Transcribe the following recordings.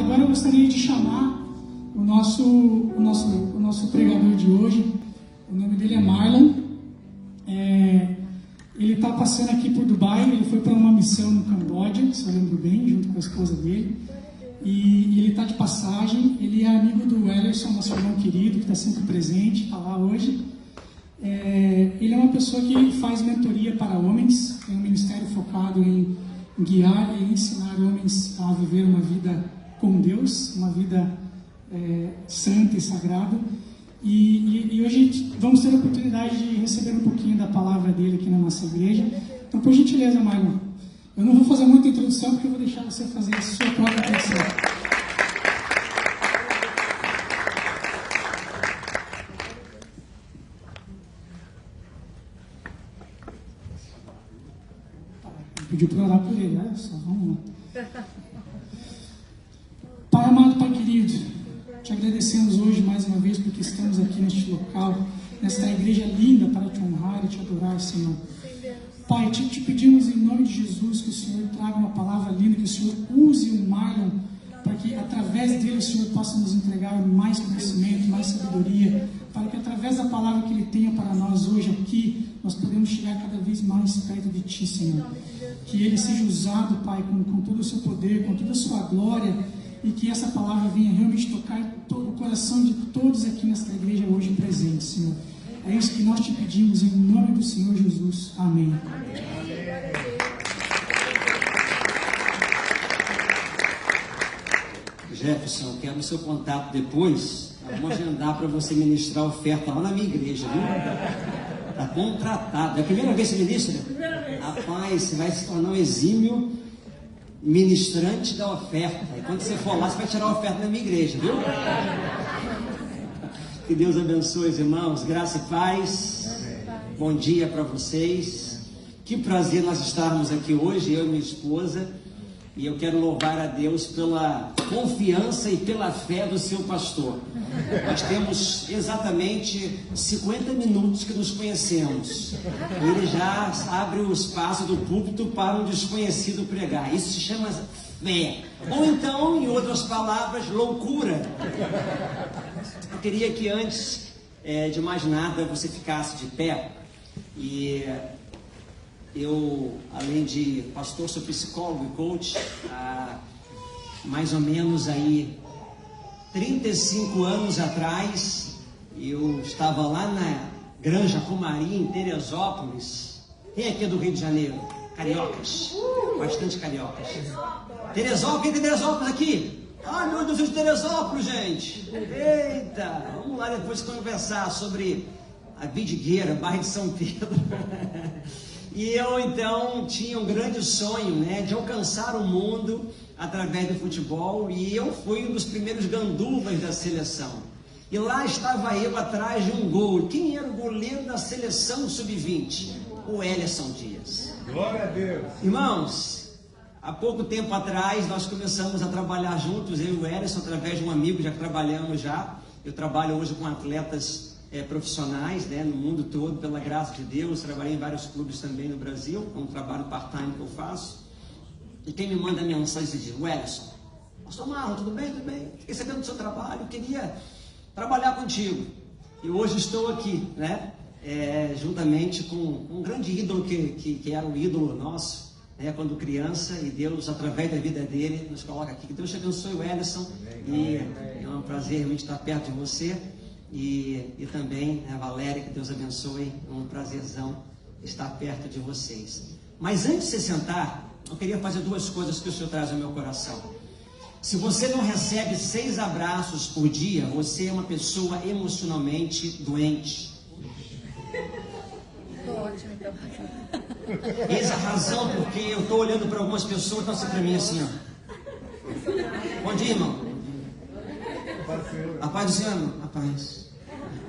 agora eu gostaria de chamar o nosso pregador de hoje. O nome dele é Marlon. Ele está passando aqui por Dubai. Ele foi para uma missão no Camboja, se eu lembro bem, junto com a esposa dele. E ele está de passagem. Ele é amigo do Ellerson, nosso irmão querido, que está sempre presente, está lá hoje. Ele é uma pessoa que faz mentoria para homens, tem um ministério focado em guiar e ensinar homens a viver uma vida com Deus, uma vida santa e sagrada. E hoje vamos ter a oportunidade de receber um pouquinho da palavra dele aqui na nossa igreja. Então, por gentileza, Marlon, eu não vou fazer muita introdução, porque eu vou deixar você fazer a sua própria introdução. Pediu para orar por ele, olha só, vamos lá. Pai amado, Pai querido, te agradecemos hoje mais uma vez porque estamos aqui neste local, nesta igreja linda, para te honrar e te adorar, Senhor. Pai, te pedimos em nome de Jesus que o Senhor traga uma palavra linda, que o Senhor use o Marlon, para que através dele o Senhor possa nos entregar mais conhecimento, mais sabedoria, para que através da palavra que ele tenha para nós hoje aqui, nós podemos chegar cada vez mais perto de Ti, Senhor. Que ele seja usado, Pai, com todo o seu poder, com toda a sua glória, e que essa palavra venha realmente tocar o coração de todos aqui nesta igreja hoje presente, Senhor. É isso que nós te pedimos em nome do Senhor Jesus. Amém. Jefferson, quero o seu contato depois. Vamos agendar para você ministrar a oferta lá na minha igreja, viu? Está contratado. É a primeira vez que você ministra? Rapaz, você vai se tornar um exímio ministrante da oferta. E quando você for lá, você vai tirar a oferta da minha igreja, viu? Que Deus abençoe os irmãos. Graça e paz. Bom dia para vocês. Que prazer nós estarmos aqui hoje, eu e minha esposa. E eu quero louvar a Deus pela confiança e pela fé do seu pastor. Nós temos exatamente 50 minutos que nos conhecemos. Ele já abre o espaço do púlpito para um desconhecido pregar. Isso se chama fé. Ou então, em outras palavras, loucura. Eu queria que antes de mais nada você ficasse de pé. E eu, além de pastor, sou psicólogo e coach, há mais ou menos aí 35 anos atrás, eu estava lá na Granja Comari, em Teresópolis. Quem aqui é do Rio de Janeiro? Cariocas, bastante cariocas. Teresópolis, quem tem Teresópolis aqui? Ai meu Deus, de Teresópolis, gente! Eita, vamos lá depois conversar sobre a Vidigueira, bairro de São Pedro. E eu então tinha um grande sonho, né, de alcançar o mundo através do futebol, e eu fui um dos primeiros ganduvas da seleção. E lá estava eu atrás de um gol. Quem era o goleiro da seleção sub-20? O Ellerson Dias. Glória a Deus. Irmãos, há pouco tempo atrás nós começamos a trabalhar juntos, eu e o Ellerson, através de um amigo, já trabalhamos já. Eu trabalho hoje com atletas profissionais, né, no mundo todo, pela graça de Deus. Trabalhei em vários clubes também no Brasil, é um trabalho part-time que eu faço. E quem me manda mensagem diz: Ellerson, pastor Marlon, tudo bem? Tudo bem? Fiquei sabendo do seu trabalho, queria trabalhar contigo. E hoje estou aqui, né, juntamente com um grande ídolo que era um ídolo nosso, né, quando criança, e Deus, através da vida dele, nos coloca aqui. Que Deus te abençoe, o Ellerson, e é um prazer realmente estar perto de você. E também a Valéria, que Deus abençoe, é um prazerzão estar perto de vocês. Mas antes de você sentar, eu queria fazer duas coisas que o Senhor traz ao meu coração. Se você não recebe 6 abraços por dia, você é uma pessoa emocionalmente doente. Ótimo, então. Eis a razão porque eu estou olhando para algumas pessoas que estão assim para mim assim, ó. Bom dia, irmão. A paz do Senhor, irmão? A paz.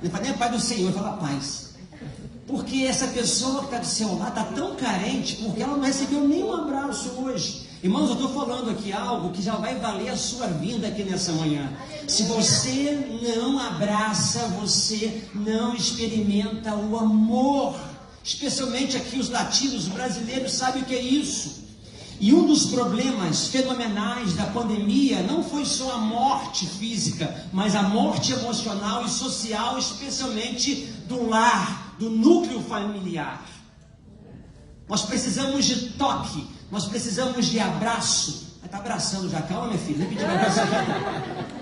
Não fala nem a paz do Senhor, fala a paz. Porque essa pessoa que está do seu lado está tão carente, porque ela não recebeu nenhum abraço hoje. Irmãos, eu estou falando aqui algo que já vai valer a sua vida aqui nessa manhã. Se você não abraça, você não experimenta o amor. Especialmente aqui os latinos, os brasileiros sabem o que é isso. E um dos problemas fenomenais da pandemia não foi só a morte física, mas a morte emocional e social, especialmente do lar, do núcleo familiar. Nós precisamos de toque, nós precisamos de abraço. Está abraçando já, calma, minha filha, nem pedi para abraçar.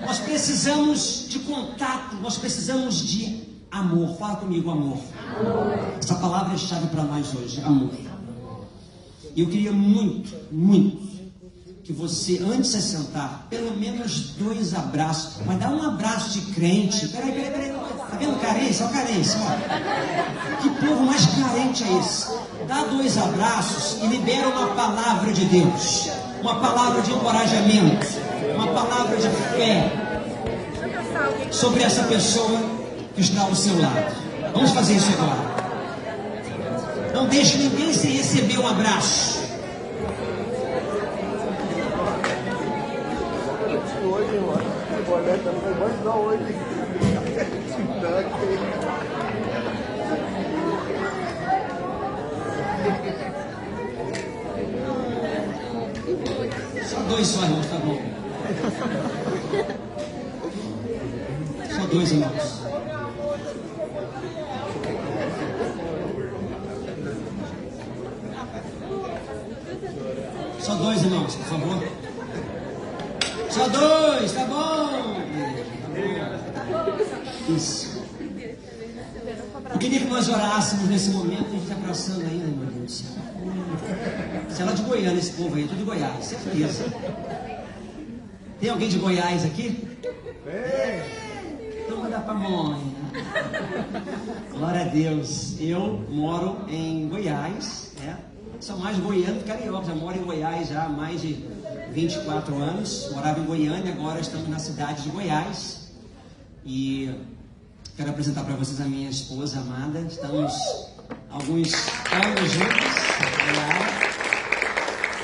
Nós precisamos de contato, nós precisamos de amor. Fala comigo, amor. Essa palavra é chave para nós hoje, amor. E eu queria muito, muito que você, antes de se sentar, pelo menos 2 abraços, mas dá um abraço de crente. Peraí, tá vendo carência? Olha a carência, ó. Que povo mais carente é esse? Dá 2 abraços e libera uma palavra de Deus, uma palavra de encorajamento, uma palavra de fé sobre essa pessoa que está ao seu lado. Vamos fazer isso agora. Não deixe ninguém sem receber um abraço. Hoje, mano, o boné tá no banho hoje. Só 2 só, irmãos, tá bom. Só 2, irmãos. Só 2, irmãos, por favor. Só 2, tá bom. Isso. Eu queria que nós orássemos nesse momento, a gente está abraçando ainda, meu Deus do céu. Você é lá de Goiânia, esse povo aí, tudo de Goiás, certeza. Tem alguém de Goiás aqui? Então manda pra mãe. Glória a Deus. Eu moro em Goiás, sou mais goiano que carioca. Já moro em Goiás já há mais de 24 anos. Morava em Goiânia, agora estamos na cidade de Goiás. E quero apresentar para vocês a minha esposa amada. Estamos alguns anos juntos.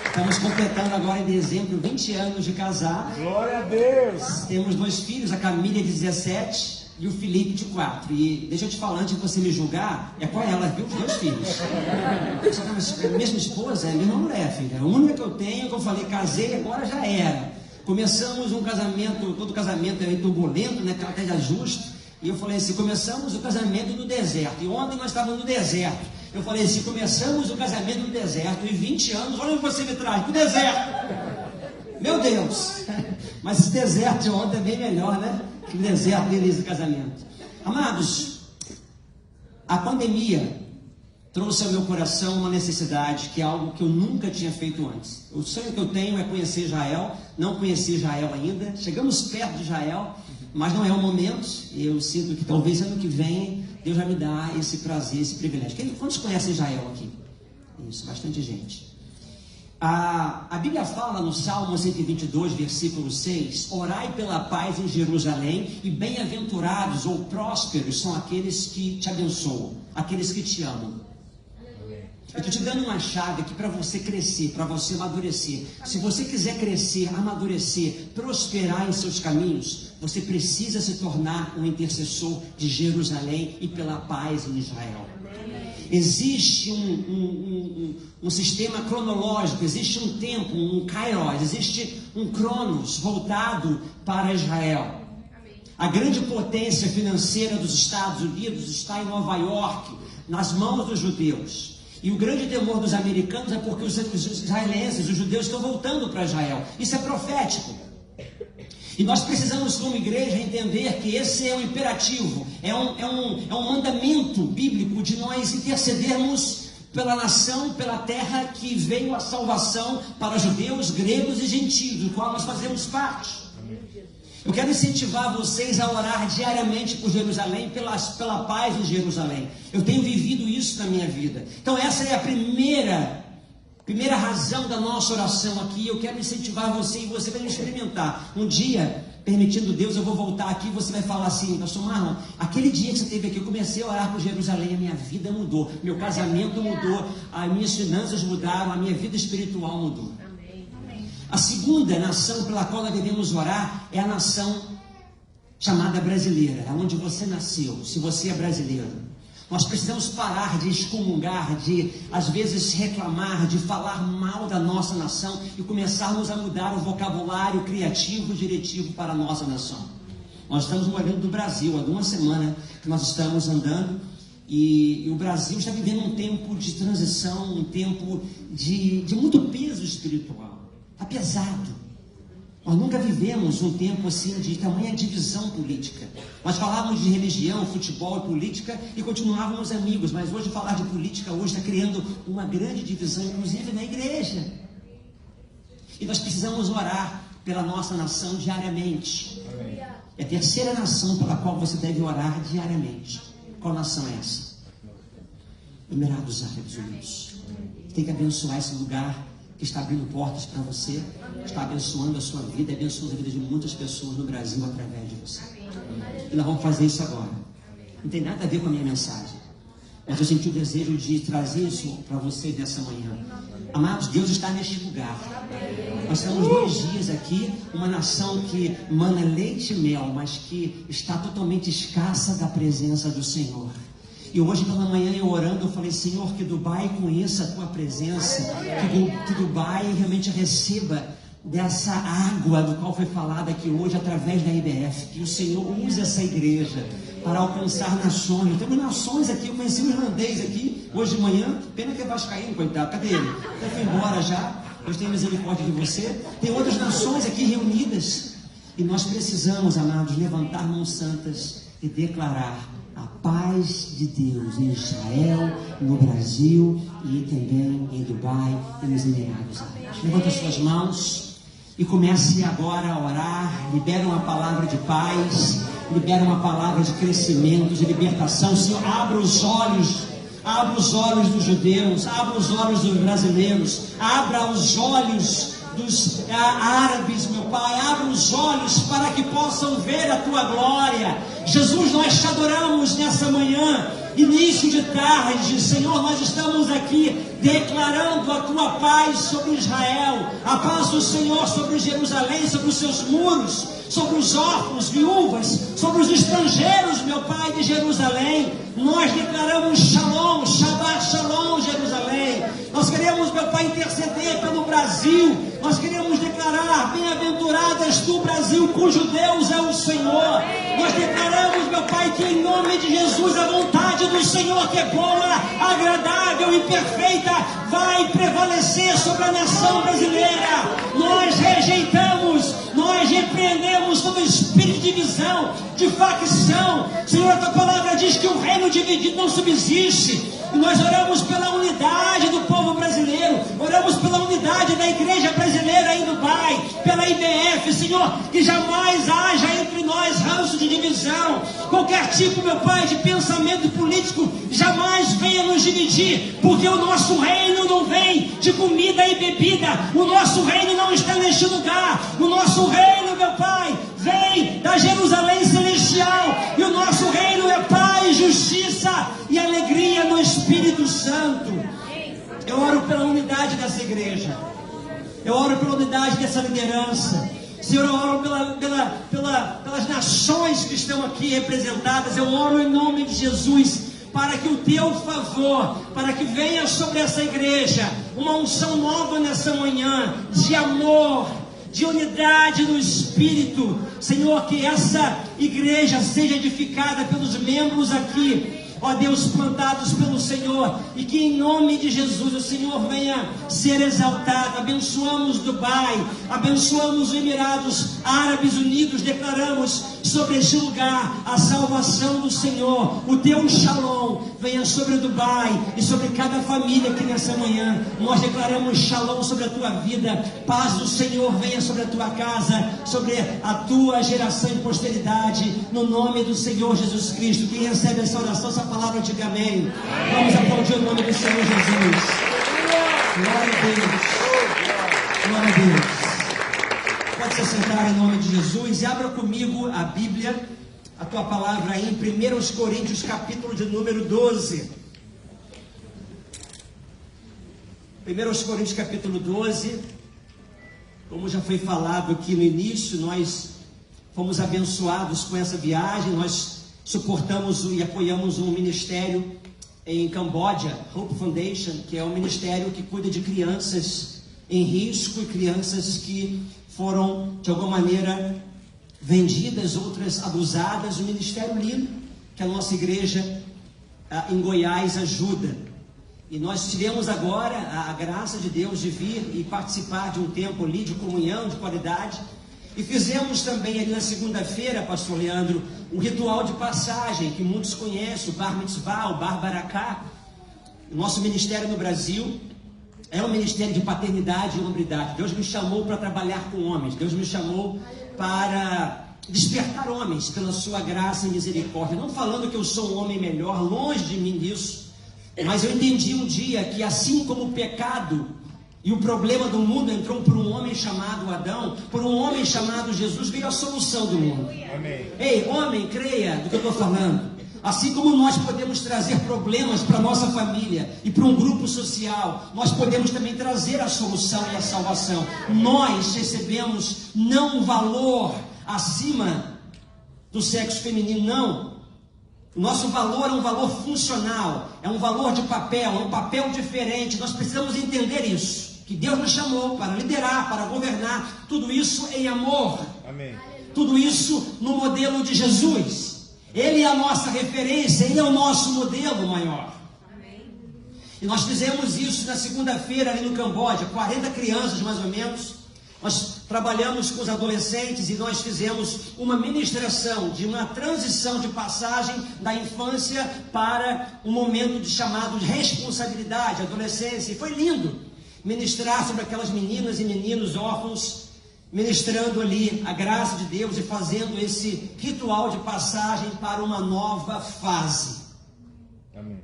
Estamos completando agora em dezembro 20 anos de casado. Glória a Deus! Temos 2 filhos, a Camila de 17 e o Felipe de 4. E deixa eu te falar, antes de você me julgar, é com ela, viu? Os 2 filhos. Você tá, mas a mesma esposa? É a mesma mulher, filha. A única que eu tenho, que eu falei, casei, agora já era. Começamos um casamento, todo casamento é meio turbulento, né? Tem até de ajuste. E eu falei assim, começamos o casamento no deserto. E ontem nós estávamos no deserto. Eu falei assim, começamos o casamento no deserto. E 20 anos, olha onde você me traz, pro deserto. Meu Deus. Mas esse deserto de ontem é bem melhor, né? Que o deserto do início do casamento. Amados, a pandemia trouxe ao meu coração uma necessidade, que é algo que eu nunca tinha feito antes. O sonho que eu tenho é conhecer Israel. Não conheci Israel ainda. Chegamos perto de Israel, mas não é o momento. Eu sinto que talvez ano que vem Deus vai me dar esse prazer, esse privilégio. Quantos conhecem Israel aqui? Isso, bastante gente. A Bíblia fala no Salmo 122, versículo 6: orai pela paz em Jerusalém, e bem-aventurados ou prósperos são aqueles que te abençoam, aqueles que te amam. Eu estou te dando uma chave aqui para você crescer, para você amadurecer. Se você quiser crescer, amadurecer, prosperar em seus caminhos, você precisa se tornar um intercessor de Jerusalém e pela paz em Israel. Existe um sistema cronológico, existe um tempo, um kairos, existe um cronos voltado para Israel. A grande potência financeira dos Estados Unidos está em Nova York, nas mãos dos judeus. E o grande temor dos americanos é porque os israelenses, os judeus, estão voltando para Israel. Isso é profético. E nós precisamos, como igreja, entender que esse é um imperativo, é um mandamento bíblico de nós intercedermos pela nação, pela terra que veio a salvação para judeus, gregos e gentios, do qual nós fazemos parte. Eu quero incentivar vocês a orar diariamente por Jerusalém, pela paz em Jerusalém. Eu tenho vivido isso na minha vida. Então essa é a primeira razão da nossa oração aqui. Eu quero incentivar você e você vai experimentar. Um dia, permitindo Deus, eu vou voltar aqui e você vai falar assim: pastor Marlon, aquele dia que você esteve aqui, eu comecei a orar por Jerusalém, a minha vida mudou, meu casamento mudou, as minhas finanças mudaram, a minha vida espiritual mudou. A segunda nação pela qual nós devemos orar é a nação chamada brasileira, é onde você nasceu, se você é brasileiro. Nós precisamos parar de excomungar, de às vezes reclamar, de falar mal da nossa nação e começarmos a mudar o vocabulário criativo e diretivo para a nossa nação. Nós estamos morando no Brasil, há 1 semana que nós estamos andando e o Brasil está vivendo um tempo de transição, um tempo de muito peso espiritual. Está pesado. Nós nunca vivemos um tempo assim de tamanha divisão política. Nós falávamos de religião, futebol e política e continuávamos amigos, mas hoje falar de política hoje está criando uma grande divisão, inclusive na igreja. E nós precisamos orar pela nossa nação diariamente. É a terceira nação pela qual você deve orar diariamente. Qual nação é essa? Emirados Árabes Unidos. Tem que abençoar esse lugar que está abrindo portas para você, está abençoando a sua vida, abençoando a vida de muitas pessoas no Brasil através de você. E nós vamos fazer isso agora. Não tem nada a ver com a minha mensagem, mas eu senti o desejo de trazer isso para você dessa manhã. Amados, Deus está neste lugar. Nós estamos 2 dias aqui, uma nação que mana leite e mel, mas que está totalmente escassa da presença do Senhor. E hoje pela manhã eu orando, eu falei, Senhor, que Dubai conheça a Tua presença, que Dubai realmente receba dessa água do qual foi falado aqui hoje através da IBF, que o Senhor use essa igreja para alcançar nações. Temos nações aqui, eu conheci um irlandês aqui, hoje de manhã, pena que é vascaíno, coitado, cadê ele? Ele foi embora já, Deus tem misericórdia de você. Tem outras nações aqui reunidas, e nós precisamos, amados, levantar mãos santas e declarar a paz de Deus em Israel, no Brasil e também em Dubai e nos Emirados Árabes. Levanta suas mãos e comece agora a orar. Libera uma palavra de paz, libera uma palavra de crescimento, de libertação. Senhor, abra os olhos dos judeus, abra os olhos dos brasileiros, abra os olhos dos árabes, meu Pai, abre os olhos para que possam ver a Tua glória. Jesus, nós te adoramos nessa manhã, início de tarde. Senhor, nós estamos aqui declarando a Tua paz sobre Israel, a paz do Senhor sobre Jerusalém, sobre os seus muros, sobre os órfãos, viúvas, sobre os estrangeiros, meu Pai, de Jerusalém. Nós declaramos Shalom, Shabbat Shalom, Jerusalém. Nós queremos, meu Pai, interceder pelo Brasil. Nós queremos declarar bem-aventuradas do Brasil, cujo Deus é o Senhor. Nós declaramos, meu Pai, que em nome de Jesus a vontade do Senhor, que é boa, agradável e perfeita, vai prevalecer sobre a nação brasileira. Nós rejeitamos, nós repreendemos todo espírito de divisão, de facção. Senhor, a Tua palavra diz que o reino dividido não subsiste. E nós oramos pela unidade do povo brasileiro, oramos pela unidade da igreja brasileira em Dubai, pela IBF, Senhor, que jamais haja entre nós ranço de divisão, qualquer tipo, meu Pai, de pensamento político jamais venha nos dividir, porque o nosso reino não vem de comida e bebida, o nosso reino não está neste lugar, o nosso reino, meu Pai, vem da Jerusalém celestial, e o nosso reino é paz, justiça e alegria no Espírito Santo. Eu oro pela unidade dessa igreja, eu oro pela unidade dessa liderança. Senhor, eu oro pelas nações que estão aqui representadas. Eu oro em nome de Jesus, para que o Teu favor, para que venha sobre essa igreja uma unção nova nessa manhã, de amor, de unidade no Espírito. Senhor, que essa igreja seja edificada pelos membros aqui, ó Deus, plantados pelo Senhor, e que em nome de Jesus o Senhor venha ser exaltado. Abençoamos Dubai, abençoamos os Emirados Árabes Unidos, declaramos sobre este lugar a salvação do Senhor, o Teu Shalom venha sobre Dubai e sobre cada família aqui nessa manhã. Nós declaramos Shalom sobre a tua vida, paz do Senhor venha sobre a tua casa, sobre a tua geração e posteridade, no nome do Senhor Jesus Cristo. Quem recebe essa oração, essa palavra, diga amém. Vamos aplaudir o nome do Senhor Jesus. Glória a Deus. Glória a Deus. Pode se sentar em nome de Jesus e abra comigo a Bíblia, a tua palavra aí em 1 Coríntios capítulo de número 12. 1 Coríntios capítulo 12, como já foi falado aqui no início, nós fomos abençoados com essa viagem, nós suportamos e apoiamos um ministério em Camboja, Hope Foundation, que é um ministério que cuida de crianças em risco e crianças que foram, de alguma maneira, vendidas, outras abusadas. Um ministério lindo que a nossa igreja em Goiás ajuda. E nós tivemos agora a graça de Deus de vir e participar de um tempo ali de comunhão, de qualidade. E fizemos também ali na segunda-feira, pastor Leandro, um ritual de passagem que muitos conhecem, o Bar Mitzvah, o Bar Baraká. O nosso ministério no Brasil é um ministério de paternidade e hombridade. Deus me chamou para trabalhar com homens. Deus me chamou para despertar homens pela sua graça e misericórdia. Não falando que eu sou um homem melhor, longe de mim disso. Mas eu entendi um dia que assim como o pecado e o problema do mundo entrou por um homem chamado Adão, por um homem chamado Jesus, veio a solução do mundo. Amém. Ei, homem, creia do que eu estou falando. Assim como nós podemos trazer problemas para a nossa família e para um grupo social, nós podemos também trazer a solução e a salvação. Nós recebemos não um valor acima do sexo feminino, não. O nosso valor é um valor funcional, é um valor de papel, é um papel diferente. Nós precisamos entender isso, que Deus nos chamou para liderar, para governar, tudo isso em amor. Amém. Tudo isso no modelo de Jesus. Ele é a nossa referência, Ele é o nosso modelo maior. Amém. E nós fizemos isso na segunda-feira ali no Camboja, 40 crianças mais ou menos. Nós trabalhamos com os adolescentes e nós fizemos uma ministração de uma transição de passagem da infância para um momento chamado de responsabilidade, adolescência. E foi lindo ministrar sobre aquelas meninas e meninos órfãos, ministrando ali a graça de Deus e fazendo esse ritual de passagem para uma nova fase. Amém.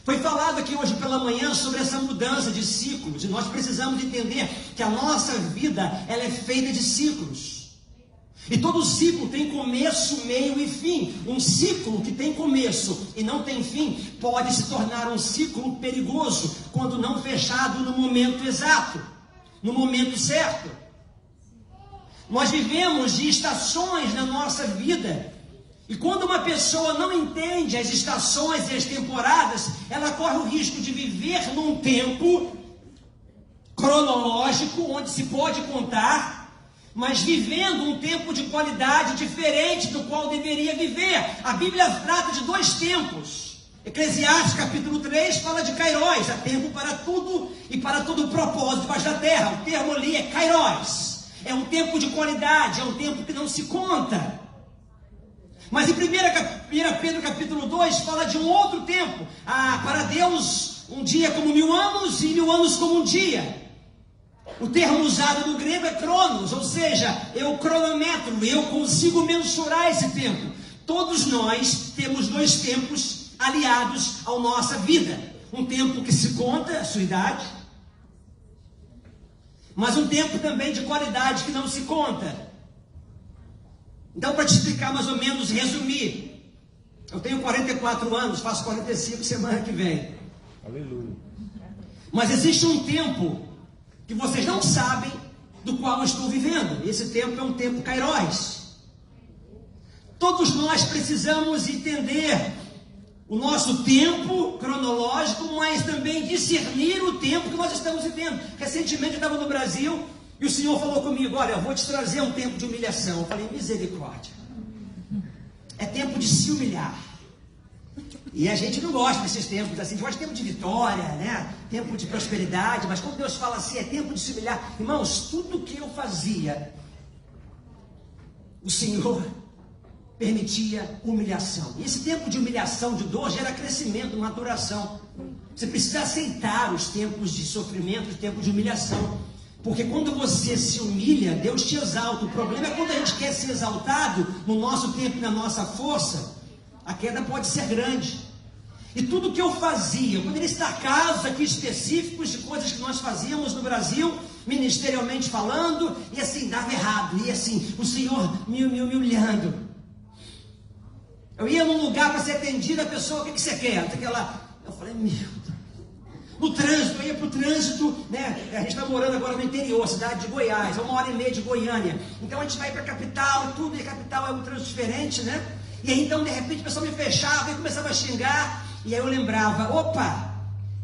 Foi falado aqui hoje pela manhã sobre essa mudança de ciclos, e nós precisamos entender que a nossa vida, ela é feita de ciclos. E todo ciclo tem começo, meio e fim. Um ciclo que tem começo e não tem fim pode se tornar um ciclo perigoso quando não fechado no momento exato, no momento certo. Nós vivemos de estações na nossa vida. E quando uma pessoa não entende as estações e as temporadas, ela corre o risco de viver num tempo cronológico, onde se pode contar, mas vivendo um tempo de qualidade diferente do qual deveria viver. A Bíblia trata de dois tempos. Eclesiastes capítulo 3 fala de Kairos, há tempo para tudo e para todo propósito debaixo da terra. O termo ali é Kairos. É um tempo de qualidade, é um tempo que não se conta. Mas em 1 Pedro capítulo 2 fala de um outro tempo. Para Deus, um dia como 1000 anos e 1000 anos como um dia. O termo usado no grego é cronos, ou seja, eu cronometro, eu consigo mensurar esse tempo. Todos nós temos dois tempos aliados à nossa vida. Um tempo que se conta, a sua idade, mas um tempo também de qualidade que não se conta. Então, para te explicar mais ou menos, resumir, eu tenho 44 anos, faço 45 semana que vem. Aleluia. Mas existe um tempo que vocês não sabem do qual eu estou vivendo. Esse tempo é um tempo Kairos. Todos nós precisamos entender o nosso tempo cronológico, mas também discernir o tempo que nós estamos vivendo. Recentemente eu estava no Brasil e o Senhor falou comigo: olha, eu vou te trazer um tempo de humilhação. Eu falei: misericórdia. É tempo de se humilhar. E a gente não gosta desses tempos assim, a gente gosta de tempo de vitória, né? Tempo de prosperidade, mas quando Deus fala assim, é tempo de se humilhar. Irmãos, tudo que eu fazia, o Senhor permitia humilhação. E esse tempo de humilhação, de dor, gera crescimento, maturação. Você precisa aceitar os tempos de sofrimento, os tempos de humilhação. Porque quando você se humilha, Deus te exalta. O problema é quando a gente quer ser exaltado no nosso tempo e na nossa força, a queda pode ser grande. E tudo que eu fazia, eu poderia citar casos aqui específicos de coisas que nós fazíamos no Brasil, ministerialmente falando, e assim, dava errado, e assim, o Senhor me humilhando. Eu ia num lugar para ser atendido, a pessoa: o que você quer? Eu falei: meu Deus. No trânsito, eu ia para o trânsito, né? A gente está morando agora no interior, cidade de Goiás, é 1h30 de Goiânia. Então a gente vai para a capital e tudo, e a capital é um trânsito diferente, né? E aí então, de repente, a pessoa me fechava e começava a xingar. E aí eu lembrava, opa,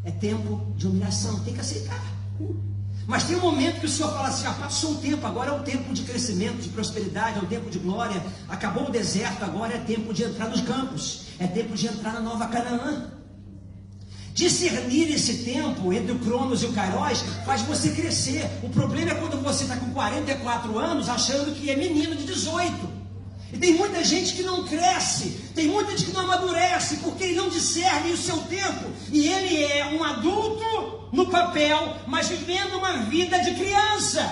é tempo de humilhação, tem que aceitar. Mas tem um momento que o Senhor fala assim, passou um tempo, agora é um tempo de crescimento, de prosperidade, é um tempo de glória, acabou o deserto, agora é tempo de entrar nos campos, é tempo de entrar na nova Canaã. Discernir esse tempo entre o Cronos e o Kairos faz você crescer. O problema é quando você está com 44 anos achando que é menino de 18. E tem muita gente que não cresce, tem muita gente que não amadurece, porque ele não discerne o seu tempo. E ele é um adulto no papel, mas vivendo uma vida de criança.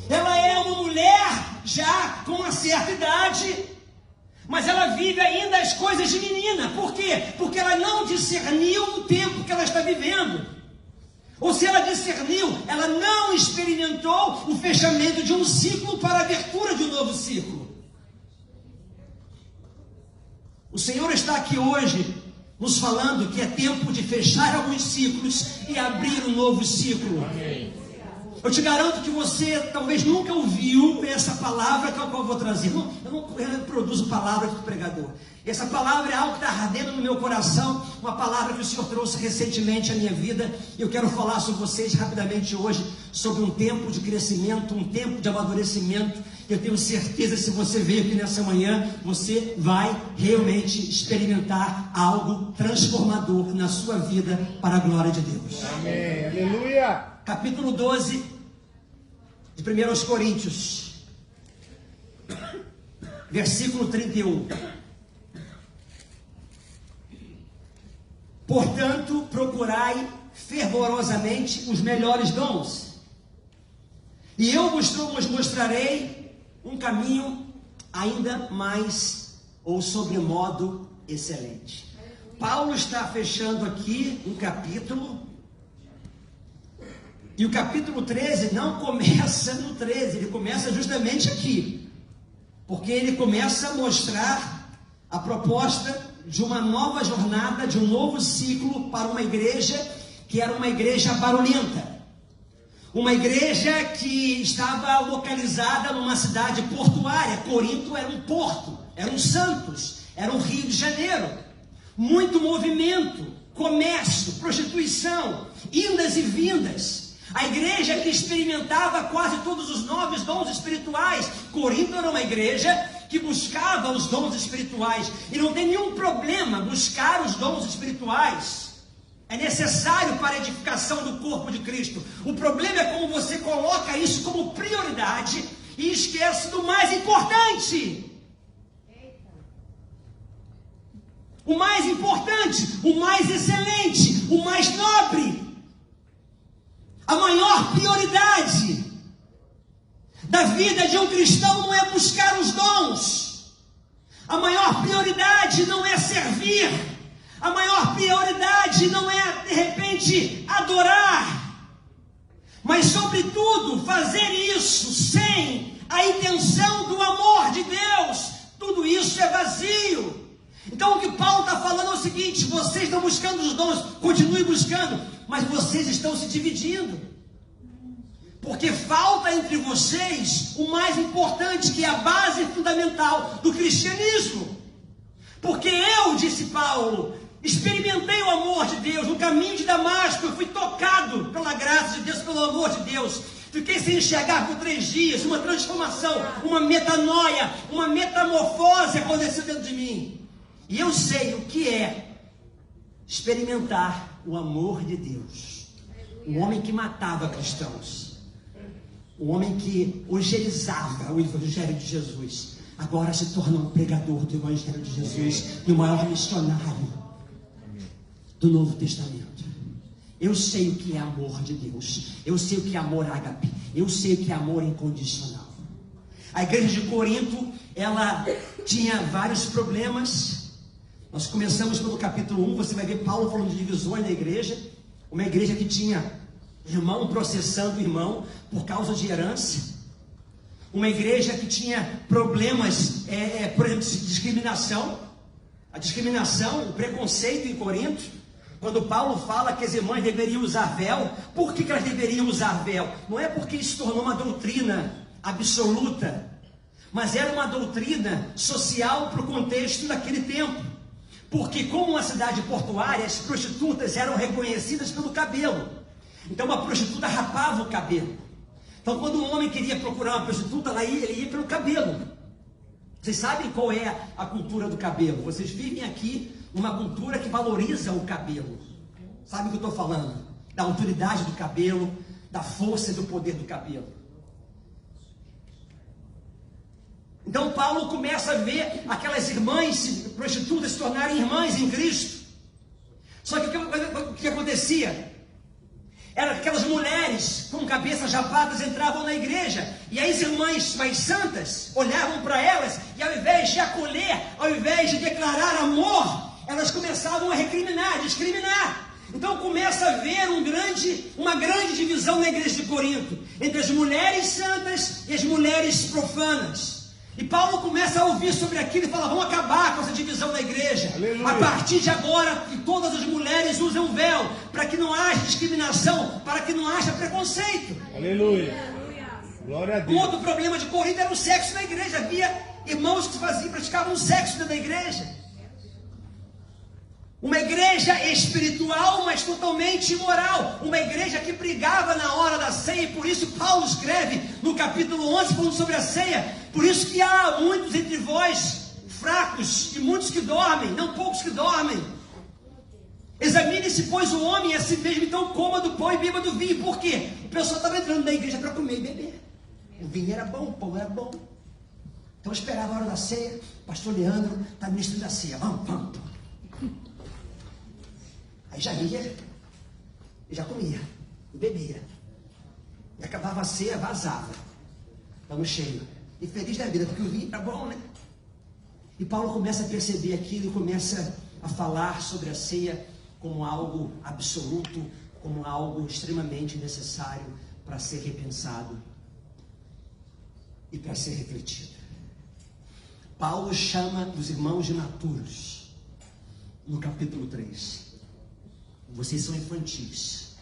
Ela é uma mulher já com uma certa idade, mas ela vive ainda as coisas de menina. Por quê? Porque ela não discerniu o tempo que ela está vivendo. Ou se ela discerniu, ela não experimentou o fechamento de um ciclo para a abertura de um novo ciclo. O Senhor está aqui hoje nos falando que é tempo de fechar alguns ciclos e abrir um novo ciclo. Amém. Eu te garanto que você talvez nunca ouviu essa palavra que eu vou trazer. Eu não produzo palavra de pregador. Essa palavra é algo que está ardendo no meu coração, uma palavra que o Senhor trouxe recentemente à minha vida. E eu quero falar sobre vocês rapidamente hoje, sobre um tempo de crescimento, um tempo de amadurecimento. Eu tenho certeza que se você veio aqui nessa manhã, você vai realmente experimentar algo transformador na sua vida para a glória de Deus. Amém. Aleluia. Capítulo 12 de 1 Coríntios, versículo 31. Portanto, procurai fervorosamente os melhores dons, e eu vos mostrarei um caminho ainda mais, ou sobremodo, excelente. Paulo está fechando aqui um capítulo. E o capítulo 13 não começa no 13, ele começa justamente aqui. Porque ele começa a mostrar a proposta de uma nova jornada, de um novo ciclo para uma igreja que era uma igreja barulhenta. Uma igreja que estava localizada numa cidade portuária. Corinto era um porto, era um Santos, era um Rio de Janeiro. Muito movimento, comércio, prostituição, indas e vindas. A igreja que experimentava quase todos os 9 dons espirituais. Corinto era uma igreja que buscava os dons espirituais. E não tem nenhum problema buscar os dons espirituais. É necessário para a edificação do corpo de Cristo. O problema é como você coloca isso como prioridade e esquece do mais importante. O mais importante, o mais excelente, o mais nobre. A maior prioridade da vida de um cristão não é buscar os dons. A maior prioridade não é servir. A maior prioridade não é, de repente, adorar. Mas, sobretudo, fazer isso sem a intenção do amor de Deus. Tudo isso é vazio. Então, o que Paulo está falando é o seguinte: vocês estão buscando os dons, continue buscando, mas vocês estão se dividindo, porque falta entre vocês o mais importante, que é a base fundamental do cristianismo. Porque eu, disse Paulo, experimentei o amor de Deus no caminho de Damasco. Eu fui tocado pela graça de Deus, pelo amor de Deus. Fiquei sem enxergar por 3 dias. Uma transformação, uma metanoia, uma metamorfose aconteceu dentro de mim. E eu sei o que é experimentar o amor de Deus. Um homem que matava cristãos, um homem que evangelizava o evangelho de Jesus, agora se torna um pregador do evangelho de Jesus e o maior missionário do Novo Testamento. Eu sei o que é amor de Deus. Eu sei o que é amor ágape. Eu sei o que é amor incondicional. A igreja de Corinto, ela tinha vários problemas. Nós começamos pelo capítulo 1, você vai ver Paulo falando de divisões na igreja. Uma igreja que tinha irmão processando irmão por causa de herança. Uma igreja que tinha problemas, por exemplo, de discriminação. A discriminação, o preconceito em Corinto. Quando Paulo fala que as irmãs deveriam usar véu, por que elas deveriam usar véu? Não é porque isso tornou uma doutrina absoluta, mas era uma doutrina social para o contexto daquele tempo. Porque como uma cidade portuária, as prostitutas eram reconhecidas pelo cabelo. Então uma prostituta rapava o cabelo. Então quando um homem queria procurar uma prostituta, ele ia pelo cabelo. Vocês sabem qual é a cultura do cabelo? Vocês vivem aqui numa cultura que valoriza o cabelo. Sabe o que eu estou falando? Da autoridade do cabelo, da força e do poder do cabelo. Então Paulo começa a ver aquelas irmãs prostitutas se tornarem irmãs em Cristo. Só que o que acontecia? Era que aquelas mulheres com cabeças rapadas entravam na igreja, e as irmãs mais santas olhavam para elas, e ao invés de acolher, ao invés de declarar amor, elas começavam a recriminar, discriminar. Então começa a haver uma grande divisão na igreja de Corinto, entre as mulheres santas e as mulheres profanas. E Paulo começa a ouvir sobre aquilo e fala: vamos acabar com essa divisão na igreja. Aleluia. A partir de agora, que todas as mulheres usam véu, para que não haja discriminação, para que não haja preconceito. Aleluia. Glória a Deus. Um outro problema de Corinto era o sexo na igreja. Havia irmãos que praticavam sexo dentro da igreja. Uma igreja espiritual, mas totalmente imoral. Uma igreja que brigava na hora da ceia. E por isso Paulo escreve no capítulo 11, falando sobre a ceia: por isso que há muitos entre vós fracos e muitos que dormem, não poucos que dormem. Examine-se, pois, o homem a si mesmo, então coma do pão e beba do vinho. Por quê? O pessoal estava entrando na igreja para comer e beber. O vinho era bom, o pão era bom. Então esperava a hora da ceia. Pastor Leandro está ministrando a ceia. Vamos. Aí já ia, e já comia, e bebia. E acabava a ceia, vazava. Estamos cheios. E feliz da vida, porque o vinho está bom, né? E Paulo começa a perceber aquilo e começa a falar sobre a ceia como algo absoluto, como algo extremamente necessário para ser repensado e para ser refletido. Paulo chama os irmãos de imaturos, no capítulo 3. Vocês são infantis,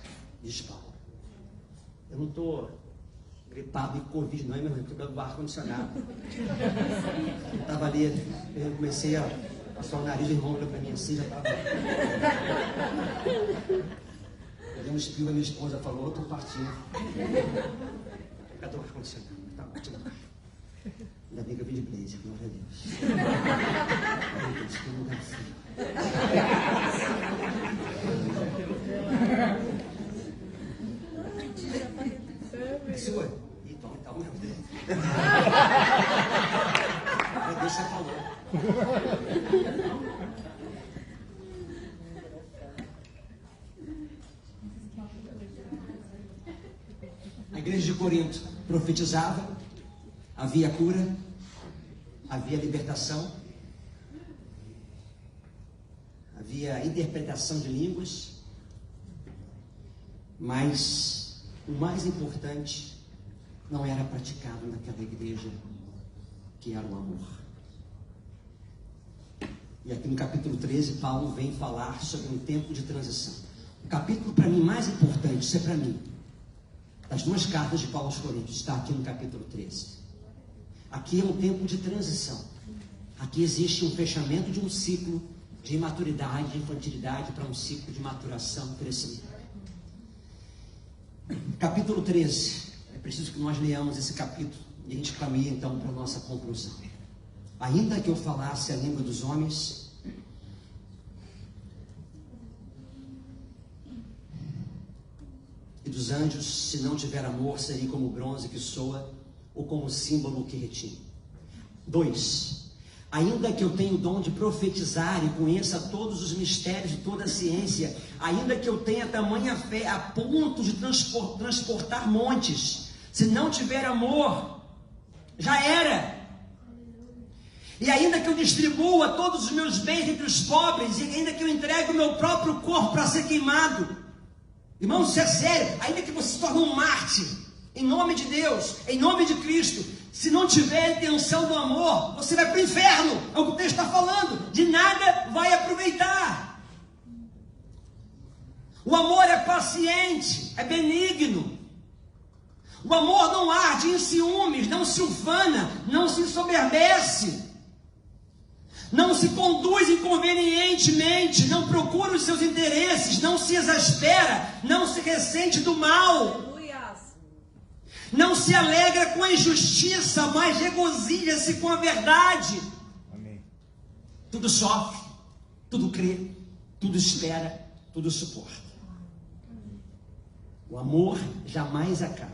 diz Paulo. Eu não estou gripado e Covid, não é, meu irmão? Estou pelo ar-condicionado. Eu estava ali, eu comecei a passar o nariz, o irmão olhou para mim assim, já estava. Eu dei um espirro, a minha esposa falou: eu estou partindo. Cadê o ar-condicionado? Está ótimo. Ainda bem que eu vim de blazer, glória a Deus. Ai, Deus, que lugar frio. Sua? Então, meu Deus. Deus já falou. A igreja de Corinto profetizava, havia cura, havia libertação, havia interpretação de línguas, mas o mais importante não era praticado naquela igreja, que era o amor. E aqui no capítulo 13, Paulo vem falar sobre um tempo de transição. O capítulo, para mim, mais importante, isso é para mim, das duas cartas de Paulo aos Coríntios, está aqui no capítulo 13. Aqui é um tempo de transição. Aqui existe um fechamento de um ciclo de imaturidade, de infantilidade, para um ciclo de maturação e crescimento. Capítulo 13. É preciso que nós leamos esse capítulo e a gente caminhe então para a nossa conclusão. Ainda que eu falasse a língua dos homens e dos anjos, se não tiver amor, serei como o bronze que soa ou como o símbolo que retine. 2. Ainda que eu tenha o dom de profetizar e conheça todos os mistérios de toda a ciência, ainda que eu tenha tamanha fé a ponto de transportar montes, se não tiver amor, já era. E ainda que eu distribua todos os meus bens entre os pobres, e ainda que eu entregue o meu próprio corpo para ser queimado, irmãos, isso é sério. Ainda que você se torne um mártir, em nome de Deus, em nome de Cristo, se não tiver a intenção do amor, você vai para o inferno. É o que o texto está falando. De nada vai aproveitar. O amor é paciente, é benigno. O amor não arde em ciúmes, não se ufana, não se ensoberbece. não se conduz inconvenientemente, não procura os seus interesses, não se exaspera, não se ressente do mal, não se alegra com a injustiça, mas regozija-se com a verdade. Amém. Tudo sofre, tudo crê, tudo espera, tudo suporta. O amor jamais acaba,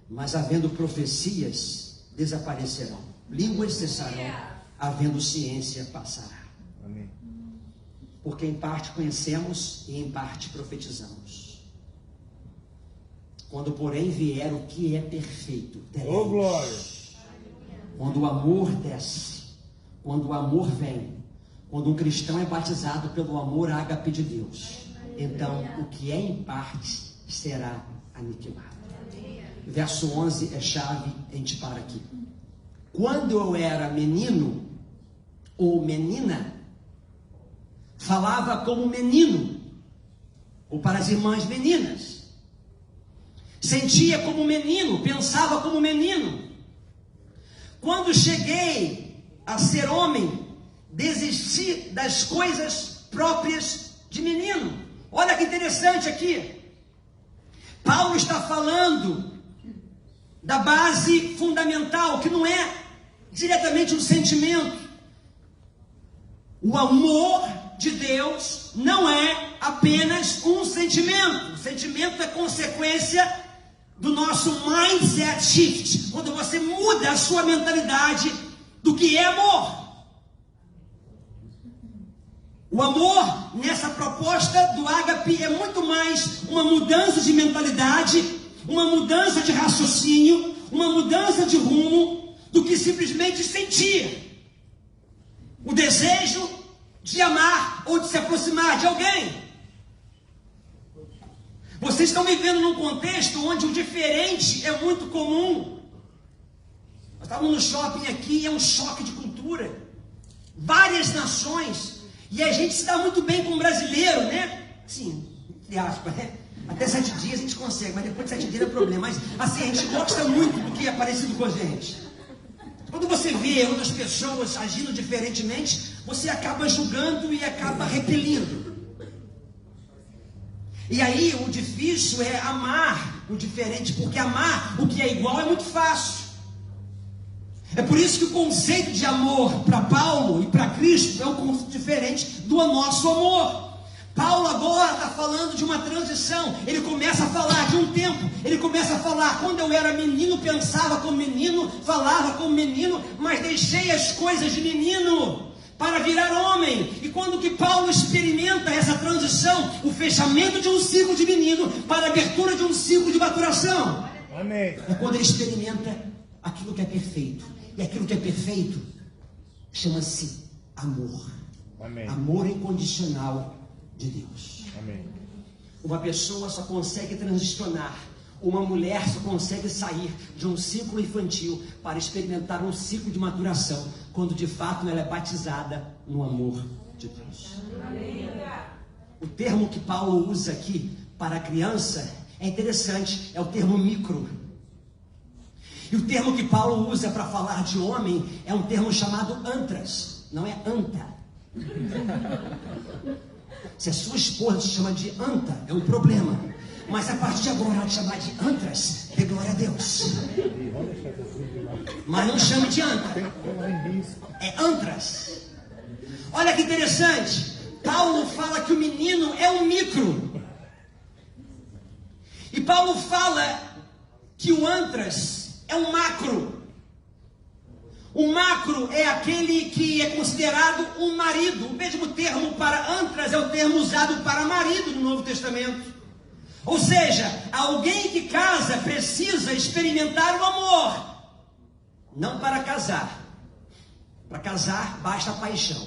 mas havendo profecias, desaparecerão, línguas cessarão, havendo ciência, passará. Amém. Porque em parte conhecemos e em parte profetizamos. Quando, porém, vier o que é perfeito, Ô, glória! quando o amor desce, quando o amor vem, quando um cristão é batizado pelo amor ágape de Deus, então o que é em parte será aniquilado. Verso 11 é chave, a gente para aqui. Quando eu era menino ou menina, falava como menino, ou para as irmãs meninas. Sentia como menino, pensava como menino. Quando cheguei a ser homem, desisti das coisas próprias de menino. Olha que interessante aqui. Paulo está falando da base fundamental, que não é diretamente um sentimento. O amor de Deus não é apenas um sentimento. O sentimento é consequência do nosso mindset shift, quando você muda a sua mentalidade do que é amor. O amor, nessa proposta do ágape, é muito mais uma mudança de mentalidade, uma mudança de raciocínio, uma mudança de rumo, do que simplesmente sentir o desejo de amar ou de se aproximar de alguém. Vocês estão vivendo num contexto onde o diferente é muito comum. Nós estávamos no shopping aqui e é um choque de cultura. Várias nações. E a gente se dá muito bem com o brasileiro, né? Sim, entre aspas, né? Até 7 dias a gente consegue, mas depois de 7 dias é problema. Mas assim, a gente gosta muito do que é parecido com a gente. Quando você vê outras pessoas agindo diferentemente, você acaba julgando e acaba repelindo. E aí o difícil é amar o diferente, porque amar o que é igual é muito fácil. É por isso que o conceito de amor para Paulo e para Cristo é um conceito diferente do nosso amor. Paulo agora está falando de uma transição. Ele começa a falar de um tempo. Ele começa a falar: quando eu era menino, pensava como menino, falava como menino, mas deixei as coisas de menino para virar homem. E quando que Paulo experimenta essa transição, o fechamento de um ciclo de menino para a abertura de um ciclo de maturação. Amém. É quando ele experimenta aquilo que é perfeito. E aquilo que é perfeito chama-se amor. Amém. Amor incondicional de Deus. Amém. Uma pessoa só consegue transicionar, uma mulher só consegue sair de um ciclo infantil para experimentar um ciclo de maturação, quando de fato ela é batizada no amor de Deus. O termo que Paulo usa aqui para a criança é interessante, é o termo micro. E o termo que Paulo usa para falar de homem é um termo chamado antras, não é anta. Se a sua esposa te chama de anta, é um problema. Mas a partir de agora ela te chamar de antras, dê glória a Deus. Mas não chame de anta, é antras. Olha que interessante, Paulo fala que o menino é um micro. E Paulo fala que o antras é um macro. O macro é aquele que é considerado um marido. O mesmo termo para antras é o termo usado para marido no Novo Testamento. Ou seja, alguém que casa precisa experimentar o amor. Não para casar. Para casar basta a paixão.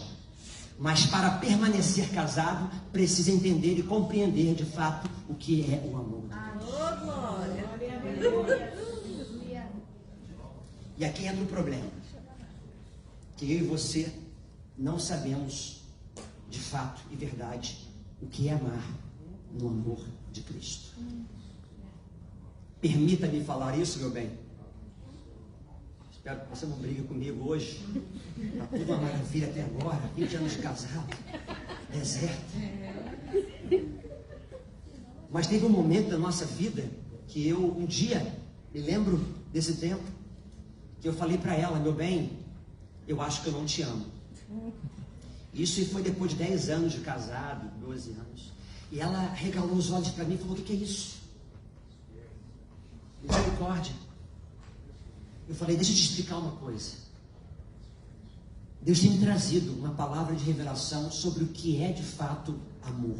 Mas para permanecer casado, precisa entender e compreender de fato o que é o amor. Alô, glória. E aqui entra o problema. Que eu e você não sabemos de fato e verdade o que é amar no amor de Cristo. Permita-me falar isso, meu bem. Você não briga comigo hoje? Está tudo uma maravilha até agora, 20 anos de casado, deserto. Mas teve um momento da nossa vida que eu, um dia, me lembro desse tempo, que eu falei para ela, meu bem, eu acho que eu não te amo. Isso foi depois de 10 anos de casado, 12 anos. E ela regalou os olhos para mim e falou, o que é isso? Misericórdia. Eu falei, deixa eu te explicar uma coisa. Deus tem me trazido uma palavra de revelação sobre o que é de fato amor.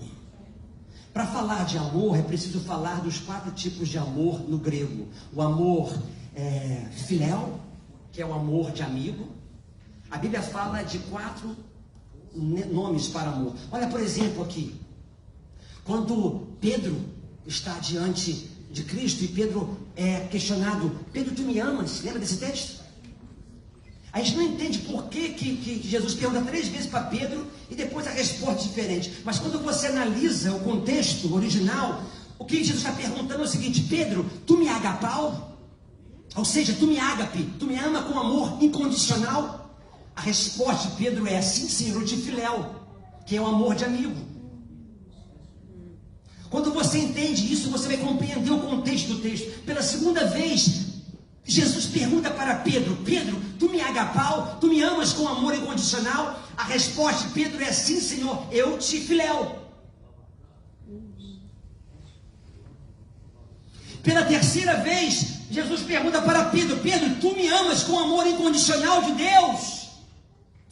Para falar de amor, é preciso falar dos 4 tipos de amor no grego. O amor filéu, que é o amor de amigo. A Bíblia fala de 4 nomes para amor. Olha, por exemplo, aqui. Quando Pedro está diante de Cristo e Pedro é questionado, Pedro, tu me amas? Lembra desse texto? A gente não entende por que Jesus pergunta 3 vezes para Pedro e depois a resposta é diferente. Mas quando você analisa o contexto original, o que Jesus está perguntando é o seguinte, Pedro, tu me agapau? Ou seja, tu me ágape, tu me ama com amor incondicional? A resposta de Pedro é, sim, Senhor, eu te filéu, que é o amor de amigo. Quando você entende isso, você vai compreender o contexto do texto. Pela segunda vez, Jesus pergunta para Pedro, Pedro, tu me agapau? Tu me amas com amor incondicional? A resposta de Pedro é, sim, Senhor, eu te filéu. Pela terceira vez, Jesus pergunta para Pedro, Pedro, tu me amas com amor incondicional de Deus?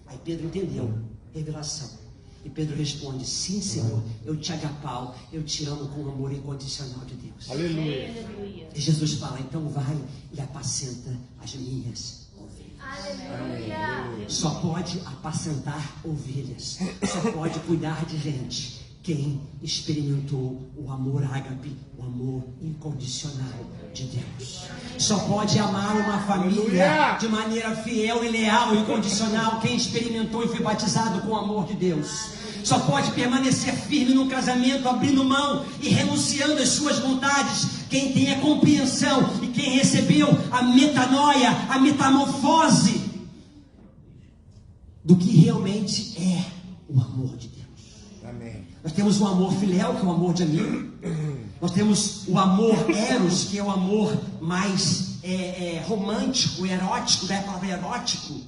Aí Pedro entendeu, revelação. E Pedro responde, sim, Senhor, eu te agapau, eu te amo com o amor incondicional de Deus. Aleluia. E Jesus fala, então vai e apacenta as minhas ovelhas. Aleluia. Só pode apacentar ovelhas, só pode cuidar de gente quem experimentou o amor ágape, o amor incondicional de Deus. Só pode amar uma família de maneira fiel e leal e incondicional quem experimentou e foi batizado com o amor de Deus. Só pode permanecer firme no casamento, abrindo mão e renunciando às suas vontades quem tem a compreensão e quem recebeu a metanoia, a metamorfose do que realmente é o amor de Deus. Amém. Nós temos o amor filéu, que é o amor de amigo. Nós temos o amor eros, que é o amor mais romântico, erótico, da palavra erótico.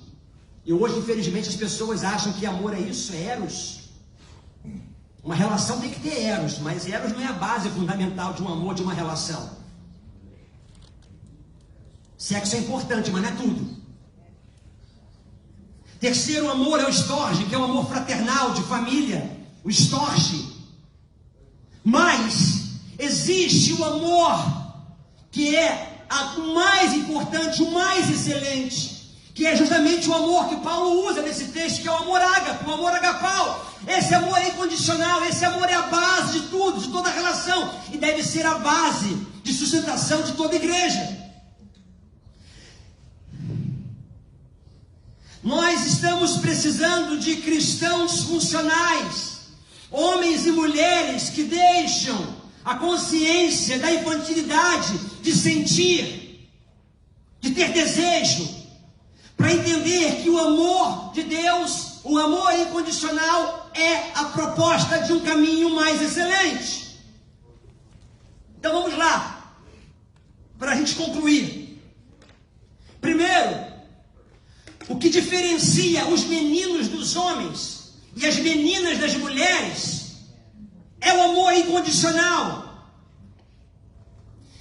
E hoje, infelizmente, as pessoas acham que amor é isso, é eros. Uma relação tem que ter eros, mas eros não é a base fundamental de um amor, de uma relação. Sexo é importante, mas não é tudo. Terceiro amor é o storge, que é o amor fraternal, de família. O storge. Mas existe o amor que é o mais importante, o mais excelente, que é justamente o amor que Paulo usa nesse texto, que é o amor ágape, o amor agapau. Esse amor é incondicional, esse amor é a base de tudo, de toda relação, e deve ser a base de sustentação de toda igreja. Nós estamos precisando de cristãos funcionais, homens e mulheres que deixam a consciência da infantilidade de sentir, de ter desejo, para entender que o amor de Deus, o amor incondicional, é a proposta de um caminho mais excelente. Então vamos lá, para a gente concluir. Primeiro, o que diferencia os meninos dos homens e as meninas das mulheres é o amor incondicional.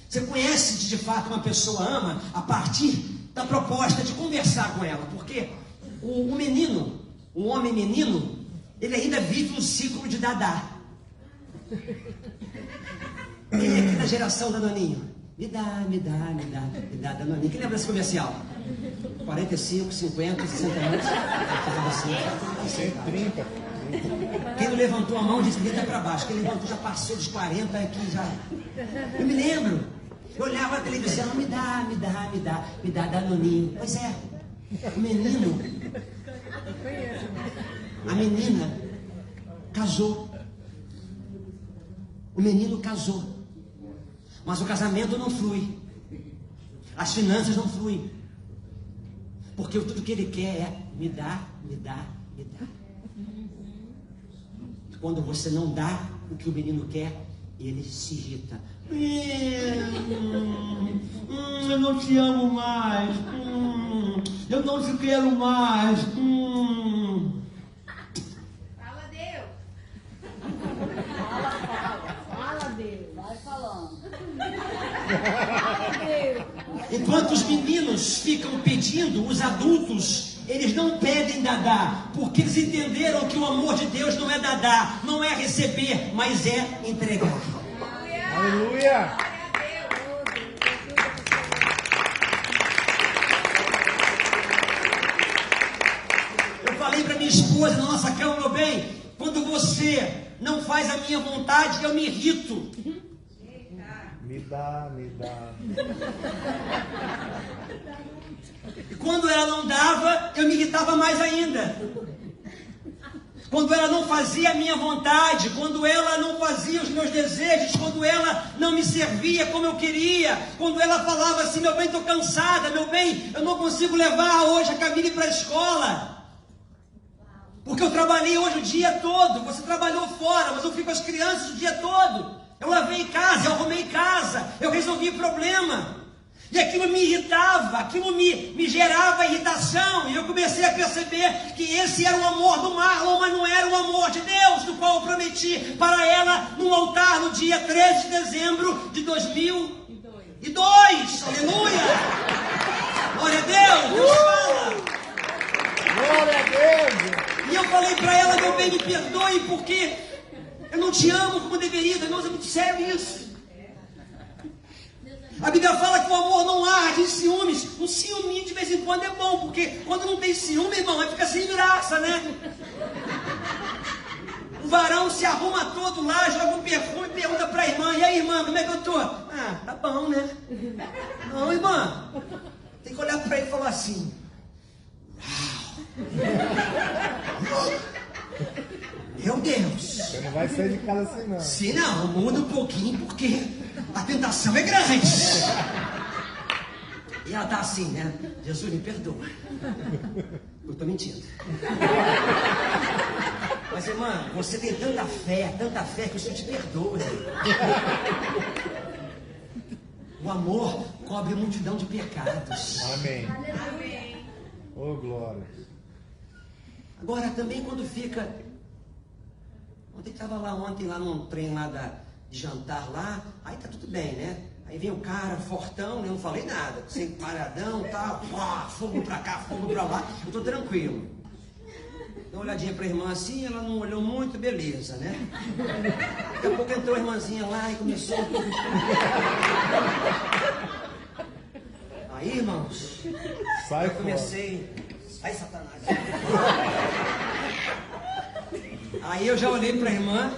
Você conhece de fato uma pessoa ama a partir da proposta de conversar com ela, porque o menino, o homem menino, ele ainda vive um ciclo de dadá. Quem é aqui da geração da Noninho? Me dá, da Noninho. Quem lembra desse comercial? 45, 50, 60 anos. 130. Quem não levantou a mão disse 30 para baixo. Quem levantou já passou dos 40 aqui já. Eu me lembro. Eu olhava na televisão, me dá, Danoninho. Pois é, o menino, a menina casou. O menino casou. Mas o casamento não flui. As finanças não fluem. Porque tudo que ele quer é me dá, me dá, me dá. E quando você não dá o que o menino quer, ele se irrita. Eu não te amo mais. Eu não te quero mais. Fala, Deus. Fala, Deus. Vai falando. Enquanto os meninos ficam pedindo, os adultos, eles não pedem dadá, porque eles entenderam que o amor de Deus não é dadá, não é receber, mas é entregar. Aleluia! Eu falei para minha esposa na nossa cama, meu bem, quando você não faz a minha vontade, eu me irrito. Me dá, me dá. E quando ela não dava, eu me irritava mais ainda. Quando ela não fazia a minha vontade, quando ela não fazia os meus desejos, quando ela não me servia como eu queria, quando ela falava assim, meu bem, estou cansada, meu bem, eu não consigo levar hoje a Camille para a escola, porque eu trabalhei hoje o dia todo, você trabalhou fora, mas eu fico com as crianças o dia todo, eu lavei casa, eu arrumei casa, eu resolvi problema. E aquilo me irritava, aquilo me gerava irritação, e eu comecei a perceber que esse era o amor do Marlon, mas não era o amor de Deus, do qual eu prometi para ela no altar no dia 13 de dezembro de 2002. Aleluia! Glória a Deus! Deus fala! Glória a Deus! E eu falei para ela, meu bem, me perdoe, porque eu não te amo como deveria. Irmãos, é muito sério isso. A Bíblia fala que o amor não arde em ciúmes. Um ciúminho de vez em quando é bom, porque quando não tem ciúme, irmão, vai ficar sem graça, né? O varão se arruma todo lá, joga um perfume e pergunta para a irmã, e aí, irmã, como é que eu tô? Ah, tá bom, né? Não, irmã, tem que olhar para ele e falar assim, uau! Meu Deus! Você não vai sair de casa assim, não. Se não, muda um pouquinho, porque a tentação é grande. E ela tá assim, né? Jesus, me perdoa. Eu tô mentindo. Mas, irmã, você tem tanta fé que o Senhor te perdoa. O amor cobre multidão de pecados. Amém. Amém. Oh, glória. Agora, também quando fica... Ontem estava lá num trem lá de jantar lá, aí tá tudo bem, né? Aí vem o cara fortão, eu não falei nada, sem paradão, tal, fogo pra cá, fogo pra lá, eu tô tranquilo. Dá uma olhadinha pra irmã assim, ela não olhou muito, beleza, né? Daqui a pouco entrou a irmãzinha lá e começou... Aí, irmãos, Sai eu fora. comecei... Ai, Satanás! Aí eu já olhei pra irmã,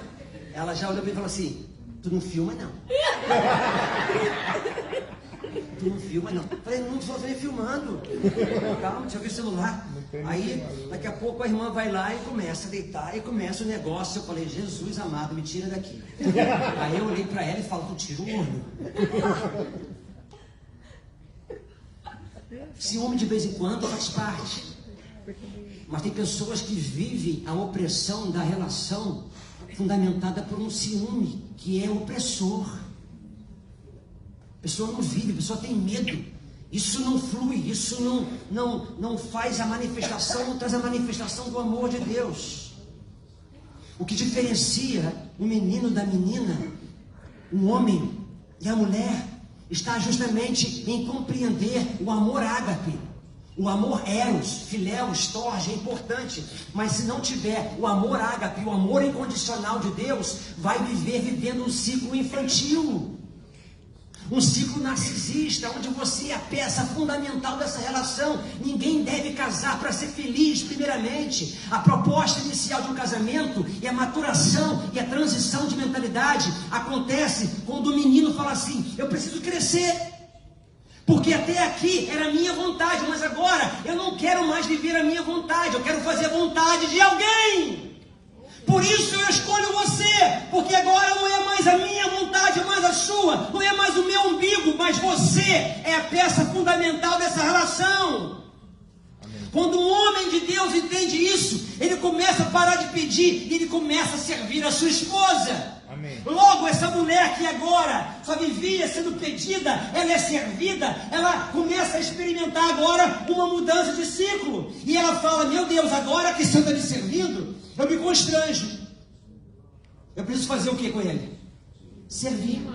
ela já olhou pra mim e falou assim, tu não filma não. Tu não filma não. Falei, não estou filmando. Calma, deixa eu ver o celular. Aí, daqui a pouco a irmã vai lá e começa a deitar, e começa o negócio. Eu falei, Jesus amado, me tira daqui. Aí eu olhei pra ela e falo, tu tira o olho. Ciúme de vez em quando faz parte. Mas tem pessoas que vivem a opressão da relação fundamentada por um ciúme que é opressor. A pessoa não vive, a pessoa tem medo. Isso não flui, isso não faz a manifestação, não traz a manifestação do amor de Deus. O que diferencia o menino da menina, o homem e a mulher, está justamente em compreender o amor ágape. O amor eros, filéu, storge é importante, mas se não tiver o amor ágape, o amor incondicional de Deus, vai viver vivendo um ciclo infantil, um ciclo narcisista, onde você é a peça fundamental dessa relação. Ninguém deve casar para ser feliz, primeiramente. A proposta inicial de um casamento e a maturação e a transição de mentalidade acontece quando o menino fala assim, eu preciso crescer. Porque até aqui era a minha vontade, mas agora eu não quero mais viver a minha vontade, eu quero fazer a vontade de alguém. Por isso eu escolho você, porque agora não é mais a minha vontade, mais a sua, não é mais o meu umbigo, mas você é a peça fundamental dessa relação. Quando um homem de Deus entende isso, ele começa a parar de pedir e ele começa a servir a sua esposa. Amém. Logo, essa mulher que agora só vivia sendo pedida, ela é servida, ela começa a experimentar agora uma mudança de ciclo. E ela fala, meu Deus, agora que o Senhor está me servindo, eu me constranjo. Eu preciso fazer o que com ele? Servir.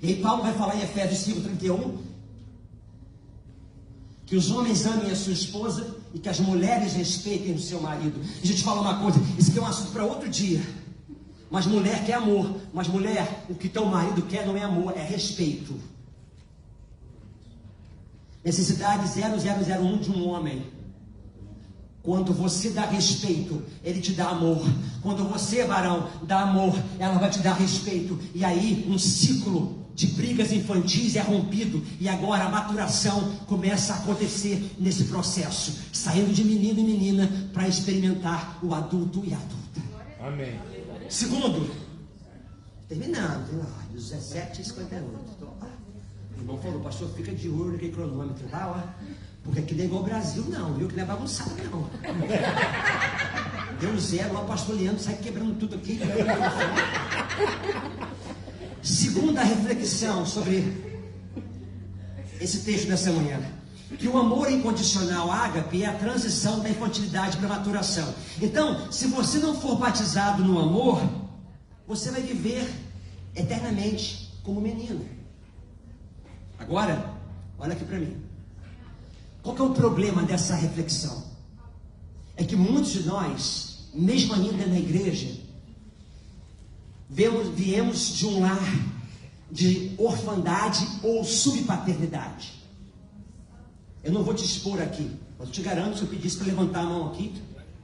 E aí Paulo vai falar em Efésios 5:31, que os homens amem a sua esposa e que as mulheres respeitem o seu marido. Deixa eu te falar uma coisa, isso aqui é um assunto para outro dia. Mas mulher quer amor, mas mulher, o que teu marido quer não é amor, é respeito. Necessidade 0001 de um homem. Quando você dá respeito, ele te dá amor. Quando você, varão, dá amor, ela vai te dar respeito. E aí um ciclo de brigas infantis é rompido. E agora a maturação começa a acontecer nesse processo. Saindo de menino e menina para experimentar o adulto e a adulta. Amém. Segundo, terminando, 17h58. O irmão falou, pastor, fica de olho naquele cronômetro, tá? Ó. Porque aqui não é igual ao Brasil, não, viu? Que não é bagunçado, não. Deu zero, lá o pastor Leandro sai quebrando tudo aqui. Segunda reflexão sobre esse texto dessa manhã. Que o amor incondicional, ágape, é a transição da infantilidade para a maturação. Então, se você não for batizado no amor, você vai viver eternamente como menino. Agora, olha aqui para mim. Qual que é o problema dessa reflexão? É que muitos de nós, mesmo ainda na igreja, viemos de um lar de orfandade ou subpaternidade. Eu não vou te expor aqui, mas eu te garanto, se eu pedisse para levantar a mão aqui,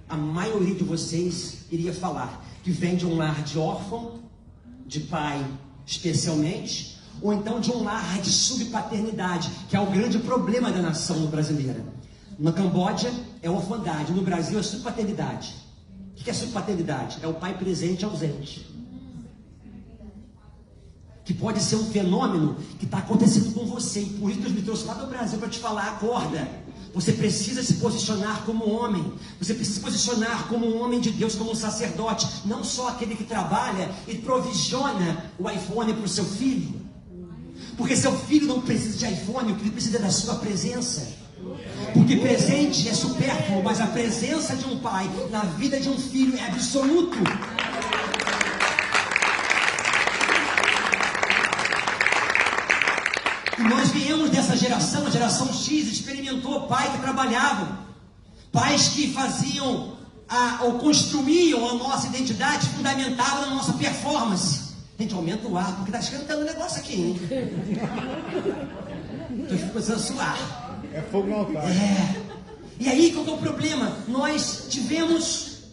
a maioria de vocês iria falar que vem de um lar de órfão, de pai especialmente, ou então de um lar de subpaternidade, que é o grande problema da nação brasileira. Na Camboja é orfandade, no Brasil é subpaternidade. O que é subpaternidade? É o pai presente ausente. Que pode ser um fenômeno que está acontecendo com você, e por isso Deus me trouxe lá do Brasil para te falar, acorda. Você precisa se posicionar como homem. Você precisa se posicionar como um homem de Deus, como um sacerdote. Não só aquele que trabalha e provisiona o iPhone para o seu filho. Porque seu filho não precisa de iPhone, o que ele precisa é da sua presença. Porque presente é supérfluo, mas a presença de um pai na vida de um filho é absoluto. E nós viemos dessa geração, a geração X, experimentou pai que trabalhavam, pais que faziam ou construíam a nossa identidade fundamentada na nossa performance. Gente, aumenta o ar, porque está esquentando o negócio aqui, hein? Estou começando a suar. É fogo no altar. E aí, qual que é o problema? Nós tivemos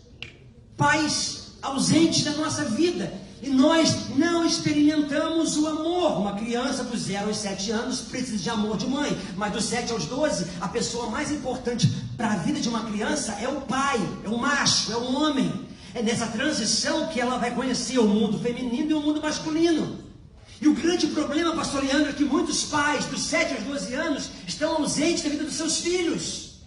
pais ausentes da nossa vida. E nós não experimentamos o amor. Uma criança dos 0 aos 7 anos precisa de amor de mãe. Mas dos 7 aos 12, a pessoa mais importante para a vida de uma criança é o pai, é o macho, é o homem. É nessa transição que ela vai conhecer o mundo feminino e o mundo masculino. E o grande problema, pastor Leandro, é que muitos pais dos 7 aos 12 anos estão ausentes da vida dos seus filhos.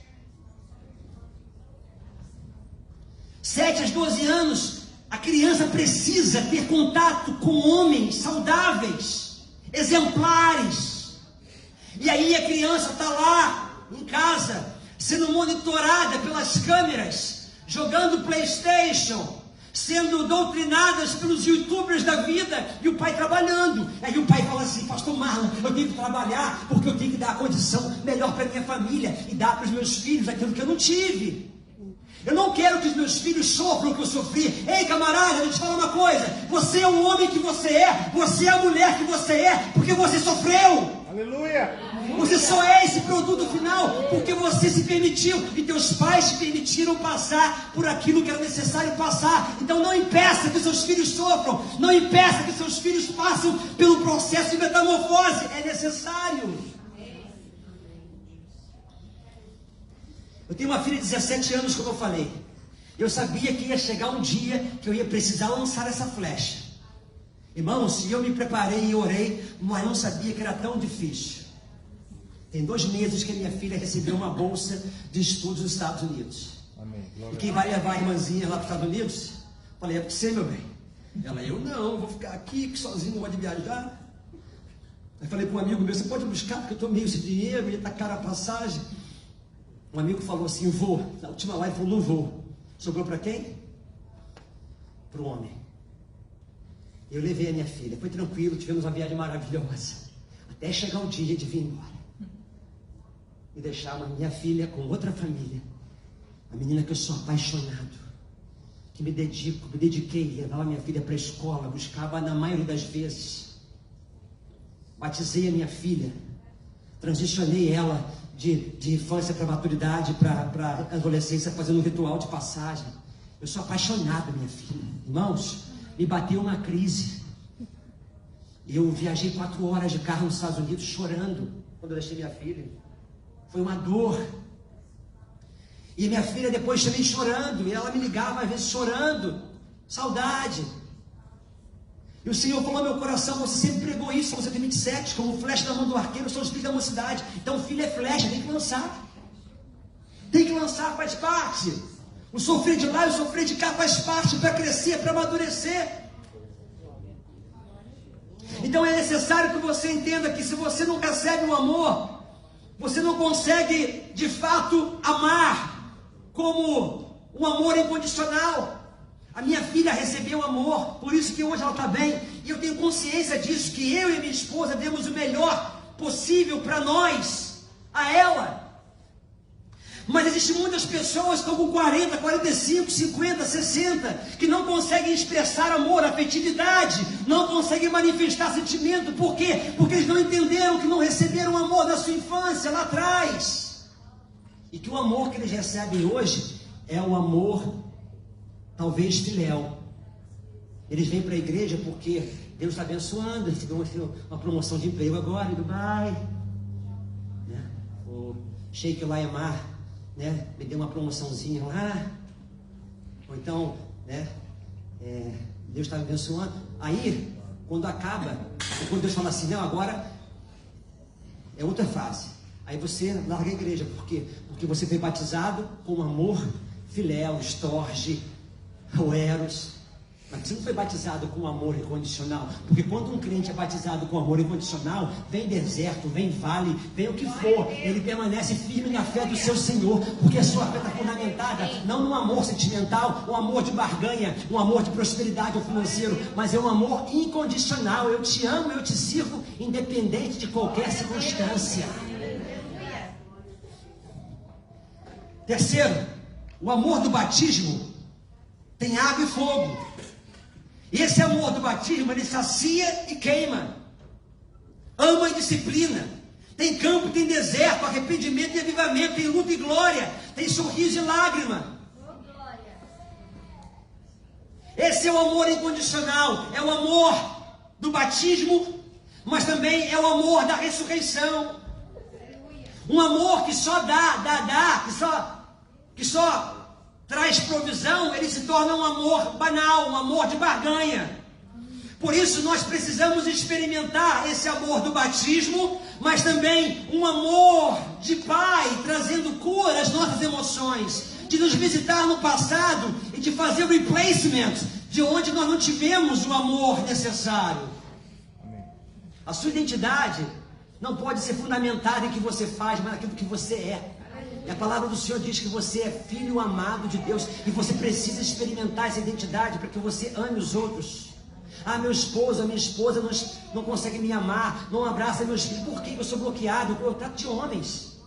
7 aos 12 anos, a criança precisa ter contato com homens saudáveis, exemplares. E aí a criança está lá em casa, sendo monitorada pelas câmeras, jogando PlayStation, sendo doutrinadas pelos youtubers da vida, e o pai trabalhando. Aí o pai fala assim, pastor Marlon, eu tenho que trabalhar, porque eu tenho que dar a condição melhor para minha família, e dar para os meus filhos aquilo que eu não tive. Eu não quero que os meus filhos sofram o que eu sofri. Ei, camarada, deixa eu te falar uma coisa. Você é o homem que você é a mulher que você é, porque você sofreu. Aleluia! Você só é esse produto final porque você se permitiu, e teus pais te permitiram passar por aquilo que era necessário passar. Então não impeça que seus filhos sofram, não impeça que seus filhos passem pelo processo de metamorfose. É necessário. Eu tenho uma filha de 17 anos, como eu falei. Eu sabia que ia chegar um dia que eu ia precisar lançar essa flecha. Irmãos, eu me preparei e orei, mas não sabia que era tão difícil. Tem 2 meses que a minha filha recebeu uma bolsa de estudos nos Estados Unidos. Amém. E quem vai levar a irmãzinha lá para os Estados Unidos? Falei, é você, meu bem. Ela, eu não, vou ficar aqui, que sozinho, não pode viajar. Aí falei para um amigo meu, você pode buscar, porque eu estou meio sem dinheiro, e está cara a passagem. Um amigo falou assim, vou. Na última live falou, não vou. Sobrou para quem? Para o homem. Eu levei a minha filha, foi tranquilo, tivemos uma viagem maravilhosa. Até chegar o dia de vir embora. E deixar a minha filha com outra família. A menina que eu sou apaixonado. Que me dediquei, levava minha filha para a escola, buscava na maioria das vezes. Batizei a minha filha. Transicionei ela de infância para maturidade, para adolescência, fazendo um ritual de passagem. Eu sou apaixonado, minha filha. Irmãos, me bateu uma crise. Eu viajei 4 horas de carro nos Estados Unidos chorando quando eu deixei minha filha. Foi uma dor. E minha filha depois também chorando. E ela me ligava às vezes chorando. Saudade. E o Senhor falou no meu coração, você sempre pregou isso, Salmo 127, como flecha na mão do arqueiro, eu sou o espírito da mocidade. Então filho é flecha, tem que lançar. Tem que lançar, faz parte. O sofrer de lá e o sofrer de cá faz parte para crescer, para amadurecer. Então é necessário que você entenda que se você não recebe o amor, você não consegue de fato amar como um amor incondicional. A minha filha recebeu amor, por isso que hoje ela está bem. E eu tenho consciência disso, que eu e minha esposa demos o melhor possível para nós, a ela. Mas existem muitas pessoas que estão com 40, 45, 50, 60, que não conseguem expressar amor, afetividade, não conseguem manifestar sentimento. Por quê? Porque eles não entenderam que não receberam amor na sua infância, lá atrás. E que o amor que eles recebem hoje é o amor, talvez filéu. Eles vêm para a igreja porque Deus está abençoando, eles dão uma promoção de emprego agora em Dubai, né? O Sheikh Layamar, né, me deu uma promoçãozinha lá, ou então, né, Deus está me abençoando. Aí, quando acaba, quando Deus fala assim, não, agora é outra fase. Aí você larga a igreja, por quê? Porque você foi batizado com amor filéu, estorge, o eros. Mas você não foi batizado com amor incondicional. Porque quando um crente é batizado com amor incondicional, vem deserto, vem vale, vem o que for, ele permanece firme na fé do seu Senhor. Porque a sua fé está fundamentada não no amor sentimental, um amor de barganha, um amor de prosperidade ou financeiro, mas é um amor incondicional. Eu te amo, eu te sirvo, independente de qualquer circunstância. Terceiro, o amor do batismo tem água e fogo. E esse amor do batismo, ele sacia e queima. Ama e disciplina. Tem campo, tem deserto, arrependimento e avivamento, tem luta e glória, tem sorriso e lágrima. Esse é o amor incondicional, é o amor do batismo, mas também é o amor da ressurreição. Um amor que só dá, que só traz provisão, ele se torna um amor banal, um amor de barganha. Por isso nós precisamos experimentar esse amor do batismo, mas também um amor de Pai, trazendo cura às nossas emoções, de nos visitar no passado e de fazer o replacement de onde nós não tivemos o amor necessário. A sua identidade não pode ser fundamentada em que você faz, mas naquilo que você é. E a palavra do Senhor diz que você é filho amado de Deus e você precisa experimentar essa identidade para que você ame os outros. Ah, meu esposo, a minha esposa não consegue me amar, não abraça meus filhos. Por quê? Eu sou bloqueado, eu trato de homens.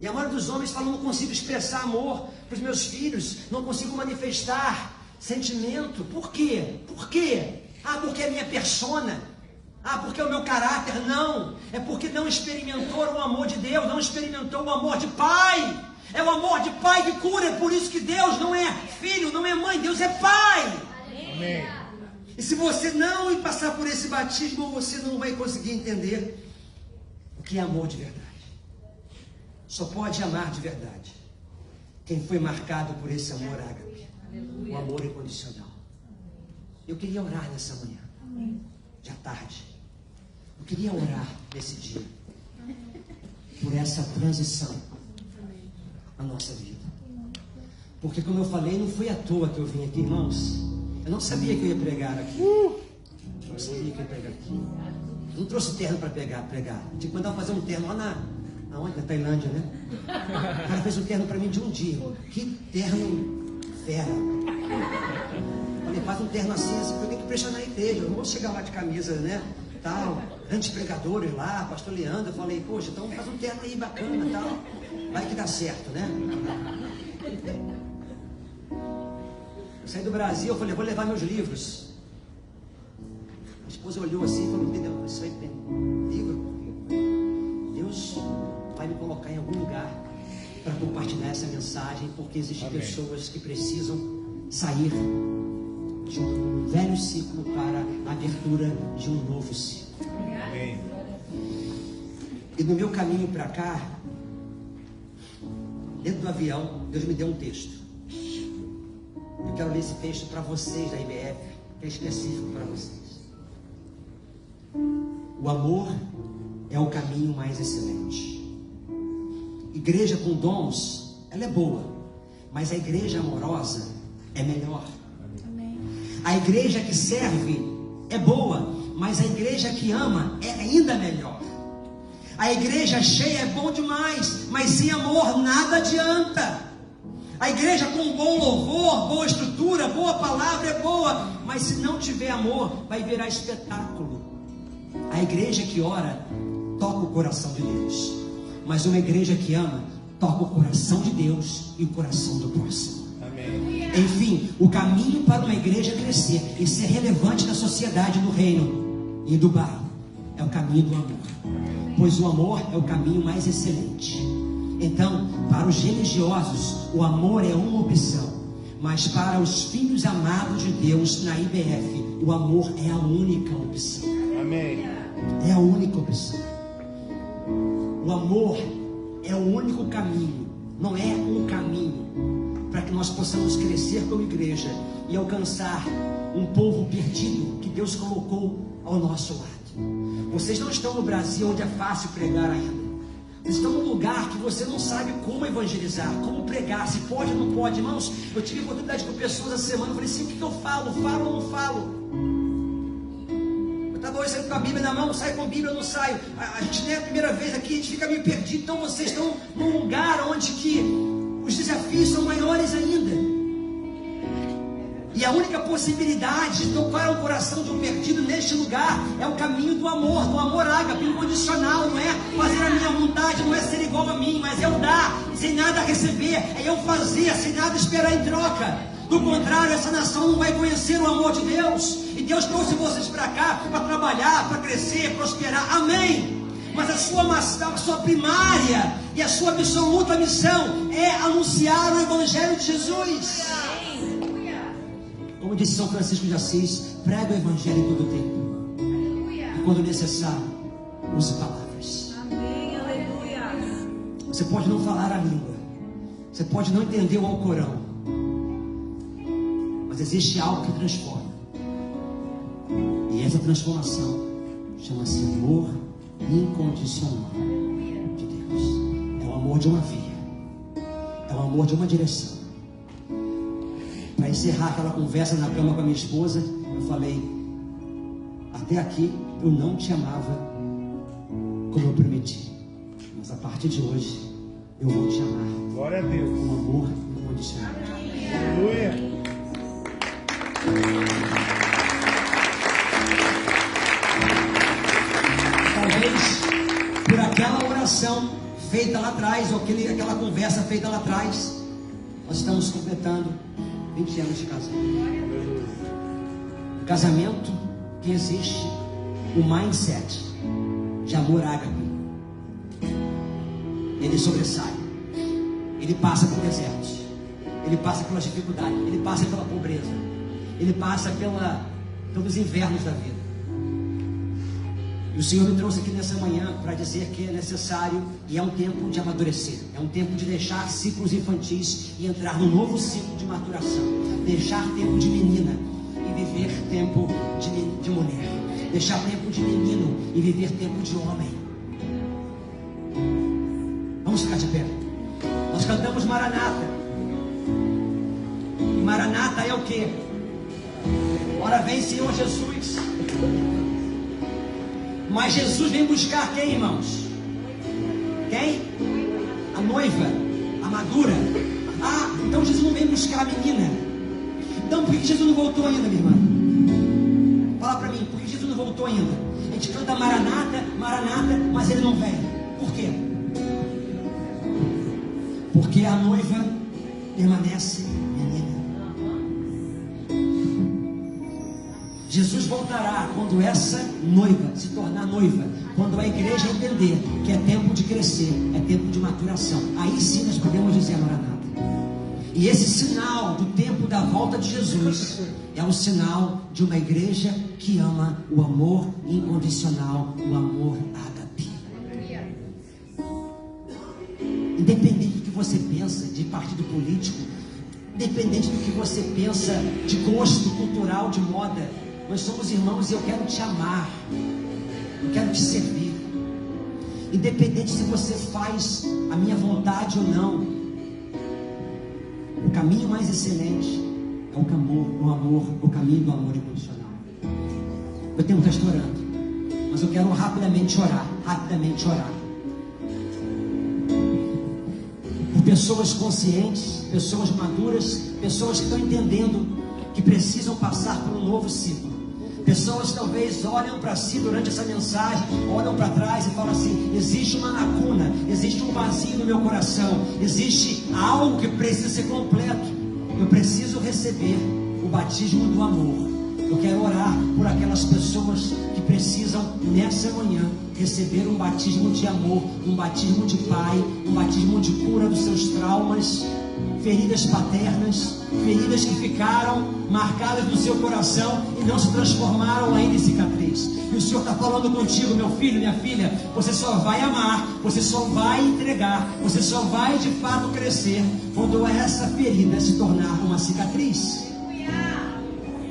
E a maioria dos homens fala, não consigo expressar amor para os meus filhos, não consigo manifestar sentimento. Por quê? Por quê? Ah, porque é minha persona. Ah, porque é o meu caráter. Não, é porque não experimentou o amor de Deus, não experimentou o amor de Pai. É o amor de Pai que cura, é por isso que Deus não é filho, não é mãe, Deus é Pai. Amém. E se você não passar por esse batismo, você não vai conseguir entender o que é amor de verdade. Só pode amar de verdade quem foi marcado por esse amor ágape, o amor incondicional. Eu queria orar nessa manhã, já tarde. Eu queria orar nesse dia. por essa transição na nossa vida. Porque, como eu falei, não foi à toa que eu vim aqui, irmãos. Eu não sabia que eu ia pregar aqui. Eu não sabia que eu ia pregar aqui. Eu não trouxe terno para pregar. Tinha que mandar fazer um terno lá na Tailândia, né? O cara fez um terno para mim de um dia. Que terno fera. Falei, faz um terno assim, porque eu tenho que prestar na igreja. Eu não vou chegar lá de camisa, né? Tal, grandes pregadores lá, pastor Leandro. Eu falei, poxa, então faz um terno aí bacana, tal. Vai que dá certo, né? Eu saí do Brasil, eu falei, vou levar meus livros. A esposa olhou assim e falou, entendeu? Isso aí tem livro? Deus vai me colocar em algum lugar para compartilhar essa mensagem, porque existem pessoas que precisam sair de um velho ciclo para a abertura de um novo ciclo. Amém. E no meu caminho para cá, dentro do avião, Deus me deu um texto. Eu quero ler esse texto para vocês da IBF, que é específico para vocês. O amor é o caminho mais excelente. Igreja com dons, ela é boa, mas a igreja amorosa é melhor. A igreja que serve é boa, mas a igreja que ama é ainda melhor. A igreja cheia é bom demais, mas sem amor nada adianta. A igreja com bom louvor, boa estrutura, boa palavra é boa, mas se não tiver amor, vai virar espetáculo. A igreja que ora, toca o coração de Deus, mas uma igreja que ama, toca o coração de Deus e o coração do próximo. Amém. Enfim, o caminho para uma igreja crescer e ser relevante na sociedade, no reino e do bairro, é o caminho do amor, pois o amor é o caminho mais excelente. Então, para os religiosos, o amor é uma opção, mas para os filhos amados de Deus na IBF, o amor é a única opção. Amém. É a única opção. O amor é o único caminho, não é um caminho para que nós possamos crescer como igreja e alcançar um povo perdido que Deus colocou ao nosso lado. Vocês não estão no Brasil onde é fácil pregar ainda. Vocês estão num lugar que você não sabe como evangelizar, como pregar, se pode ou não pode. Irmãos, eu tive oportunidade com pessoas essa semana, eu falei assim, o que eu falo? Falo ou não falo? Eu estava hoje saindo com a Bíblia na mão, saio com a Bíblia ou não saio? A gente não é a primeira vez aqui, a gente fica meio perdido. Então vocês estão num lugar onde que os desafios são maiores ainda. E a única possibilidade de tocar o coração de um perdido neste lugar é o caminho do amor ágape, incondicional. Não é fazer a minha vontade, não é ser igual a mim, mas é eu dar sem nada receber, é eu fazer sem nada esperar em troca. Do contrário, essa nação não vai conhecer o amor de Deus. E Deus trouxe vocês para cá para trabalhar, para crescer, prosperar. Amém. Mas a sua primária e a sua absoluta missão é anunciar o Evangelho de Jesus. Como disse São Francisco de Assis, prega o Evangelho em todo tempo. E quando necessário, use palavras. Amém, aleluia. Você pode não falar a língua, você pode não entender o Alcorão, mas existe algo que transforma. E essa transformação chama-se amor incondicional de Deus. É o amor de uma via, é o amor de uma direção. Para encerrar aquela conversa na cama com a minha esposa, eu falei, até aqui eu não te amava como eu prometi, mas a partir de hoje eu vou te amar. Glória a Deus. Com amor incondicional. Aleluia. Talvez por aquela oração feita lá atrás, ou aquela conversa feita lá atrás, nós estamos completando 20 anos de casamento. Um casamento que existe o mindset de amor ágape. Ele sobressai. Ele passa por desertos. Ele passa pelas dificuldades. Ele passa pela pobreza. Ele passa pelos invernos da vida. E o Senhor me trouxe aqui nessa manhã para dizer que é necessário e é um tempo de amadurecer. É um tempo de deixar ciclos infantis e entrar no novo ciclo de maturação. Deixar tempo de menina e viver tempo de mulher. Deixar tempo de menino e viver tempo de homem. cantamos Maranata. E Maranata é o quê? Ora vem, Senhor Jesus. Mas Jesus vem buscar quem, irmãos? Quem? A noiva, a madura. Ah, então Jesus não vem buscar a menina. Então por que Jesus não voltou ainda, minha irmã? Fala para mim, por que Jesus não voltou ainda? A gente canta Maranata, Maranata, mas ele não vem. Por quê? Porque a noiva permanece menina. Jesus voltará quando essa noiva se tornar noiva, quando a igreja entender que é tempo de crescer, é tempo de maturação. Aí sim nós podemos dizer Maranata. E esse sinal do tempo da volta de Jesus é o sinal de uma igreja que ama o amor incondicional, o amor ágape. Independente do que você pensa de partido político, independente do que você pensa de gosto cultural, de moda, nós somos irmãos e eu quero te amar, eu quero te servir. Independente se você faz a minha vontade ou não, o caminho mais excelente é o caminho do amor incondicional. Eu tenho um texto orando, mas eu quero rapidamente orar. Por pessoas conscientes, pessoas maduras, pessoas que estão entendendo que precisam passar por um novo ciclo. Pessoas talvez olham para si durante essa mensagem, olham para trás e falam assim: existe uma lacuna, existe um vazio no meu coração, existe algo que precisa ser completo. Eu preciso receber o batismo do amor. Eu quero orar por aquelas pessoas que precisam nessa manhã receber um batismo de amor, um batismo de Pai, um batismo de cura dos seus traumas, feridas paternas, feridas que ficaram marcadas no seu coração e não se transformaram ainda em cicatriz. E o Senhor está falando contigo, meu filho, minha filha, você só vai amar, você só vai entregar, você só vai de fato crescer quando essa ferida se tornar uma cicatriz.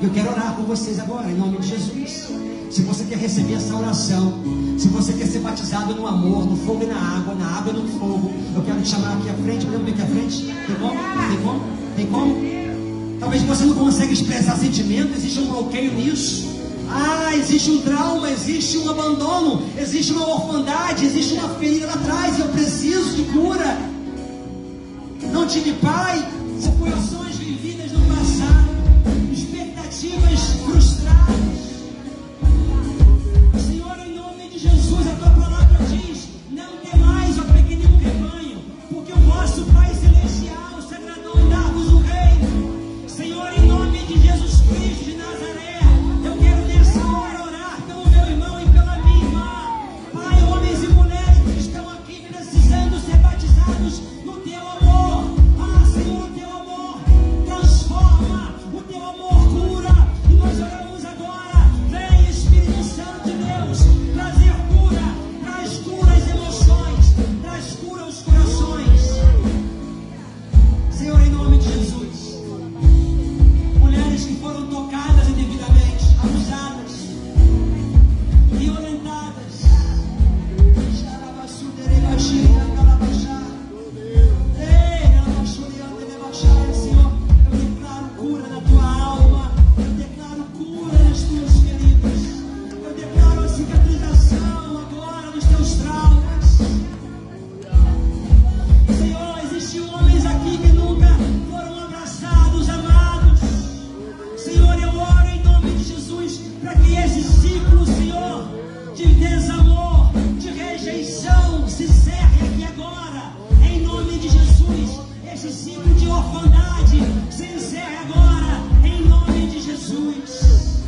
Eu quero orar por vocês agora, em nome de Jesus. Se você quer receber essa oração, se você quer ser batizado no amor, no fogo e na água e no fogo, eu quero te chamar aqui à frente. Podemos vir aqui à frente? Tem como? Tem como? Tem como? Talvez você não consiga expressar sentimento, existe um bloqueio nisso. Ah, existe um trauma, existe um abandono, existe uma orfandade, existe uma ferida lá atrás. Eu preciso de cura. Não tive pai, situações vividas no passado, expectativas frustradas. Senhor, em nome de Jesus, a tua palavra diz: não temais, ó pequenino rebanho, porque o vosso Pai Celestial se agradou em dar-vos um reino. Senhor, em nome de Jesus Cristo de Nazaré, eu quero nessa hora orar pelo meu irmão e pela minha irmã. Pai, homens e mulheres que estão aqui precisando ser batizados no teu amor. Ah, Senhor, o teu amor transforma, o teu amor cura. E nós oramos agora: vem Espírito Santo de Deus, trazer cura, traz cura às emoções, traz cura aos corações. Senhor, em nome de Jesus, mulheres que foram tocadas indevidamente, abusadas, violentadas, Senhor, eu declaro cura na tua alma, eu declaro cura nas tuas feridas, eu declaro a cicatrização agora dos teus traumas. Senhor, existem homens aqui que nunca foram abraçados, amados. Senhor, eu oro em nome de Jesus para que esse ciclo, Senhor, de desamor, de rejeição se encerre aqui agora, em nome de Jesus. Esse ciclo de orfandade se encerre agora, em nome de Jesus.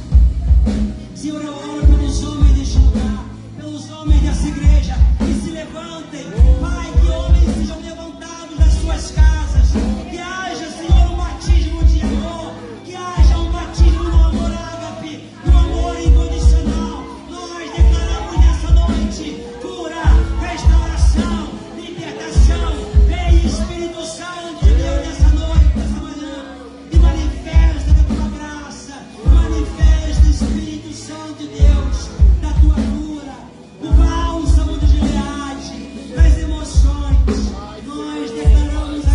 Senhor, eu oro pelos homens deste lugar, pelos homens dessa igreja, que se levantem, Pai, que homens sejam levantados das suas casas, que haja, Senhor, um batismo de amor, que haja um batismo no amor ágape, no amor incondicional. Nós declaramos nessa noite cura, restauração, libertação. Vem Espírito Santo de Deus nessa noite, nessa manhã, e manifesta da tua graça, manifesta, Espírito Santo de Deus, da tua cura, do bálsamo de Gileade, das emoções. Nós declaramos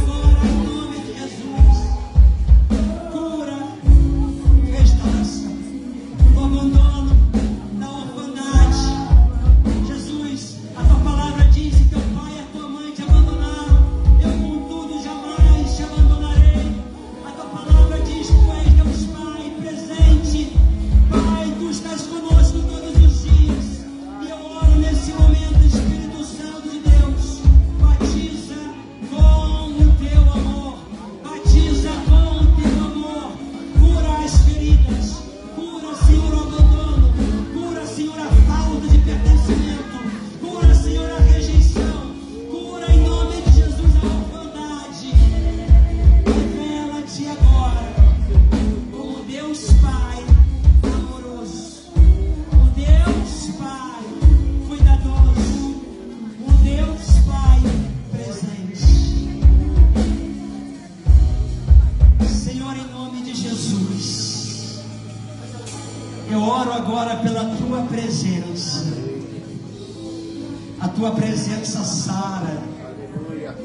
presença. A tua presença sara.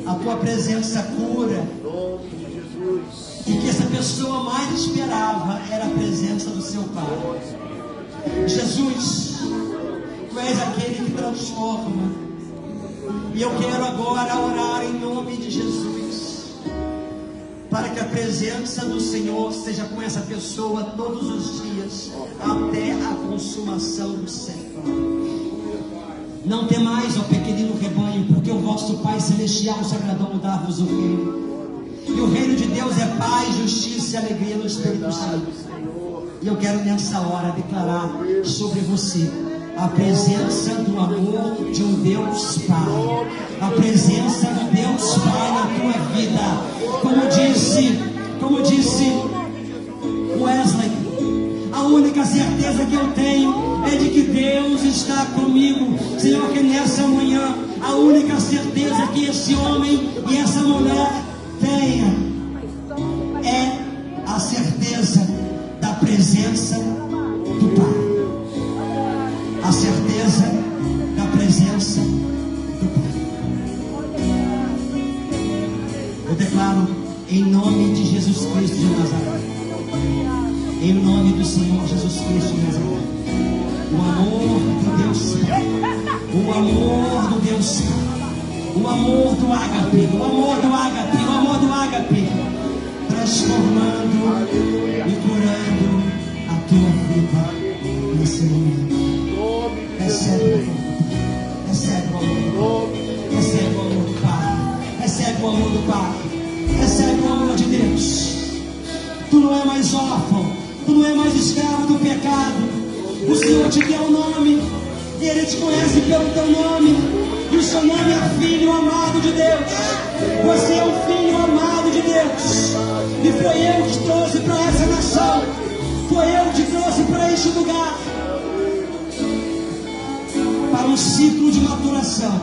A tua presença cura. Em nome de Jesus. E que essa pessoa mais esperava era a presença do seu Pai. Jesus, Tu és aquele que transforma. E eu quero agora orar em nome de Jesus, para que a presença do Senhor seja com essa pessoa todos os dias, até a consumação do século. Não temais, ó pequenino rebanho, porque o vosso Pai Celestial se agradou dar-vos o reino. E o reino de Deus é paz, justiça e alegria no Espírito Santo. E eu quero nessa hora declarar sobre você a presença do amor de um Deus Pai. A presença do Deus Pai na tua vida. Como disse Wesley, a única certeza que eu tenho é de que Deus está comigo. Senhor, que nessa manhã a única certeza que esse homem e essa mulher tenha é a certeza da presença do Pai. A certeza da presença do Pai. Eu declaro em nome de Jesus Cristo de Nazaré, em nome do Senhor Jesus Cristo de Nazaré, o amor do Deus Pai, o amor do Deus Pai, o amor do ágape, o amor do ágape, o amor do ágape, transformando e curando a tua vida nesse momento. Recebe o amor, recebe o amor do Pai, recebe o amor do Pai, recebe o amor de Deus. Tu não é mais órfão, tu não é mais escravo do pecado. O Senhor te deu o nome, e Ele te conhece pelo teu nome, e o seu nome é Filho Amado de Deus. Você é o Filho Amado de Deus, e foi eu que te trouxe para essa nação, foi eu que te trouxe para este lugar, para um ciclo de maturação,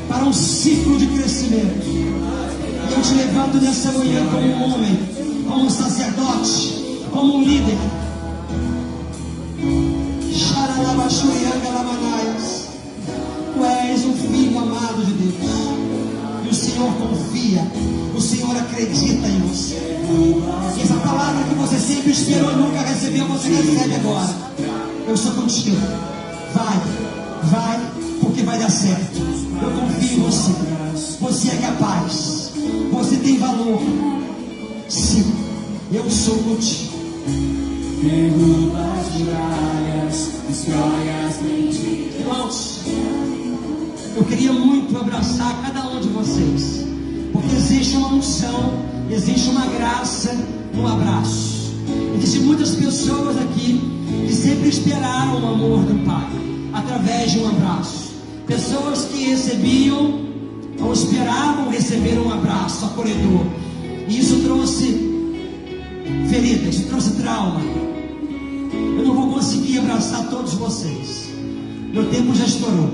para um ciclo de crescimento. E eu te levanto nessa manhã como um homem, como um sacerdote, como um líder. Tu és um filho amado de Deus, e o Senhor confia, o Senhor acredita em você. E essa palavra que você sempre esperou e nunca recebeu, você recebe agora. Eu sou contigo. Vai, porque vai dar certo. Eu confio em você. Você é capaz. Você tem valor. Sim, eu sou contigo. Derruba as muralhas, destrói as mentiras. Irmãos, eu queria muito abraçar cada um de vocês, porque existe uma unção, existe uma graça no abraço. Existem muitas pessoas aqui que sempre esperaram o amor do Pai através de um abraço. Pessoas que recebiam ou esperavam receber um abraço acolhedor. E isso trouxe feridas, isso trouxe trauma. Eu não vou conseguir abraçar todos vocês. Meu tempo já estourou.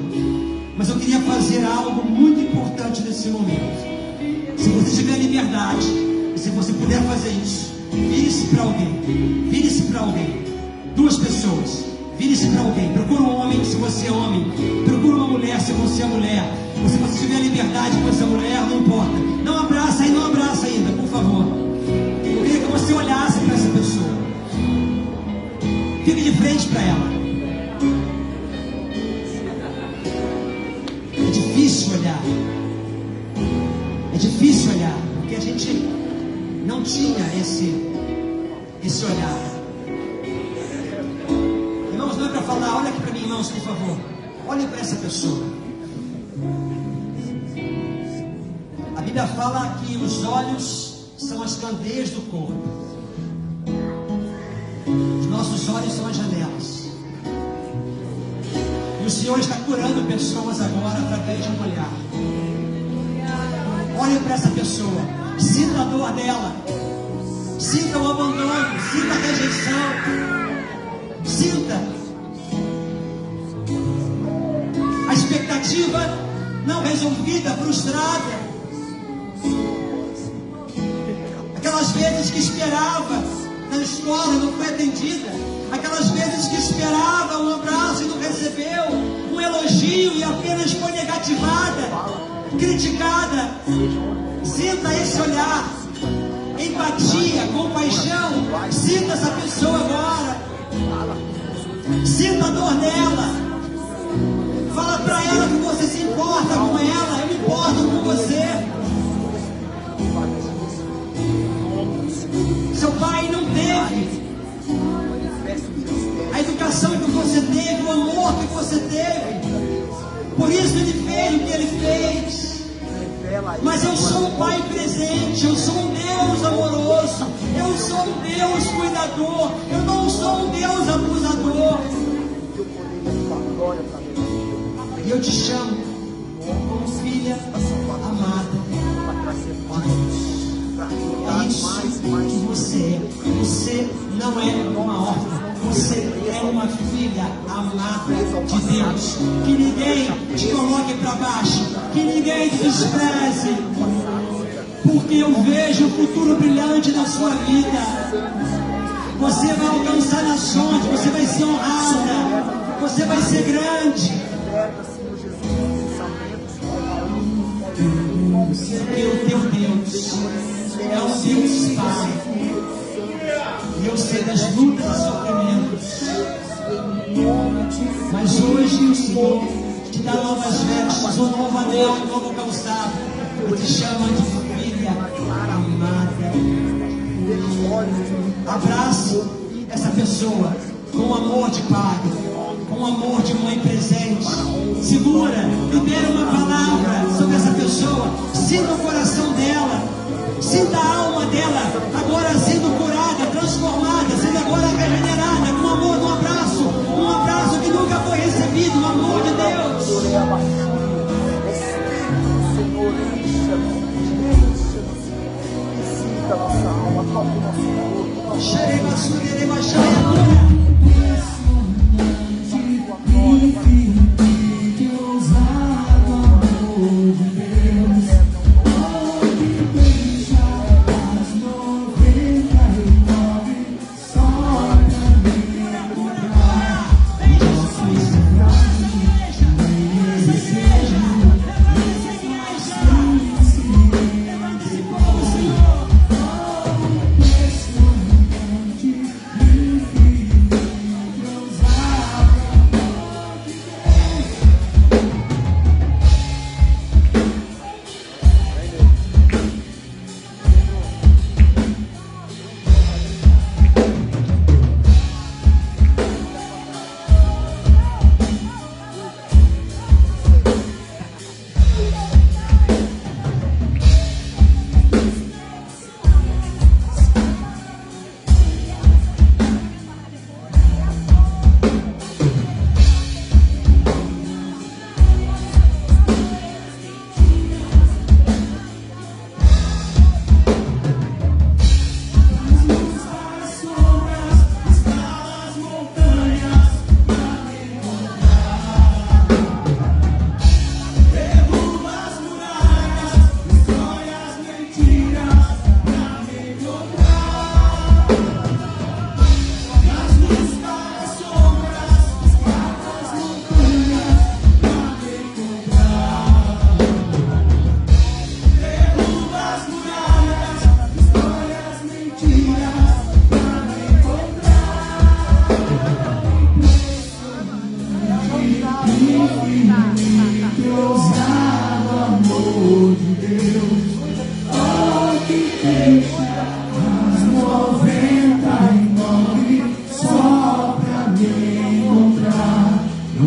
Mas eu queria fazer algo muito importante nesse momento. Se você tiver liberdade, e se você puder fazer isso, vire-se para alguém. Vire-se para alguém. Duas pessoas. Vire-se para alguém. Procura um homem se você é homem. Procura uma mulher se você é mulher. Ou se você tiver liberdade com essa mulher, não importa. Não abraça ainda, por favor. Eu queria que você olhasse para essa pessoa. Fique de frente para ela. É difícil olhar. É difícil olhar, porque a gente não tinha esse olhar. Irmãos, não é para falar, olha aqui para mim, irmãos, por favor. Olhem para essa pessoa. A Bíblia fala que os olhos são as candeias do corpo. Os nossos olhos são as janelas. E o Senhor está curando pessoas agora através de um olhar. Olhe para essa pessoa. Sinta a dor dela. Sinta o abandono. Sinta a rejeição. Sinta a expectativa não resolvida, frustrada. Aquelas vezes que esperava na escola, não foi atendida. aquelas vezes que esperava um abraço e não recebeu, um elogio e apenas foi negativada, criticada. Sinta esse olhar, empatia, compaixão. Sinta essa pessoa agora. Sinta a dor dela. Fala para ela que você se importa com ela. Eu me importo com você. Seu pai não teve a educação que você teve, o amor que você teve. Por isso ele fez o que ele fez. Mas eu sou um pai presente, eu sou um Deus amoroso, eu sou um Deus cuidador, eu não sou um Deus abusador. E eu te chamo como filha amada. É isso que você é. Você não é uma órfã. Você é uma filha amada de Deus. Que ninguém te coloque para baixo. Que ninguém te despreze. Porque eu vejo o futuro brilhante na sua vida. Você vai alcançar nações. Você vai ser honrada. Você vai ser grande. Porque o teu Deus é o Deus Pai. E eu sei das lutas e sofrimentos. Mas hoje o Senhor te dá novas vestes, um novo anel, um novo calçado. E te chama de filha amada. Abrace essa pessoa com amor de pai, com amor de mãe presente. Segura, libera uma palavra sobre essa pessoa. Sinta o coração dela. Sinta a alma dela agora sendo curada, transformada, sendo agora regenerada com amor, um abraço que nunca foi recebido, o amor de Deus. Senhor, visita nossa alma, toque nosso corpo. Xereba, surereba, xereba.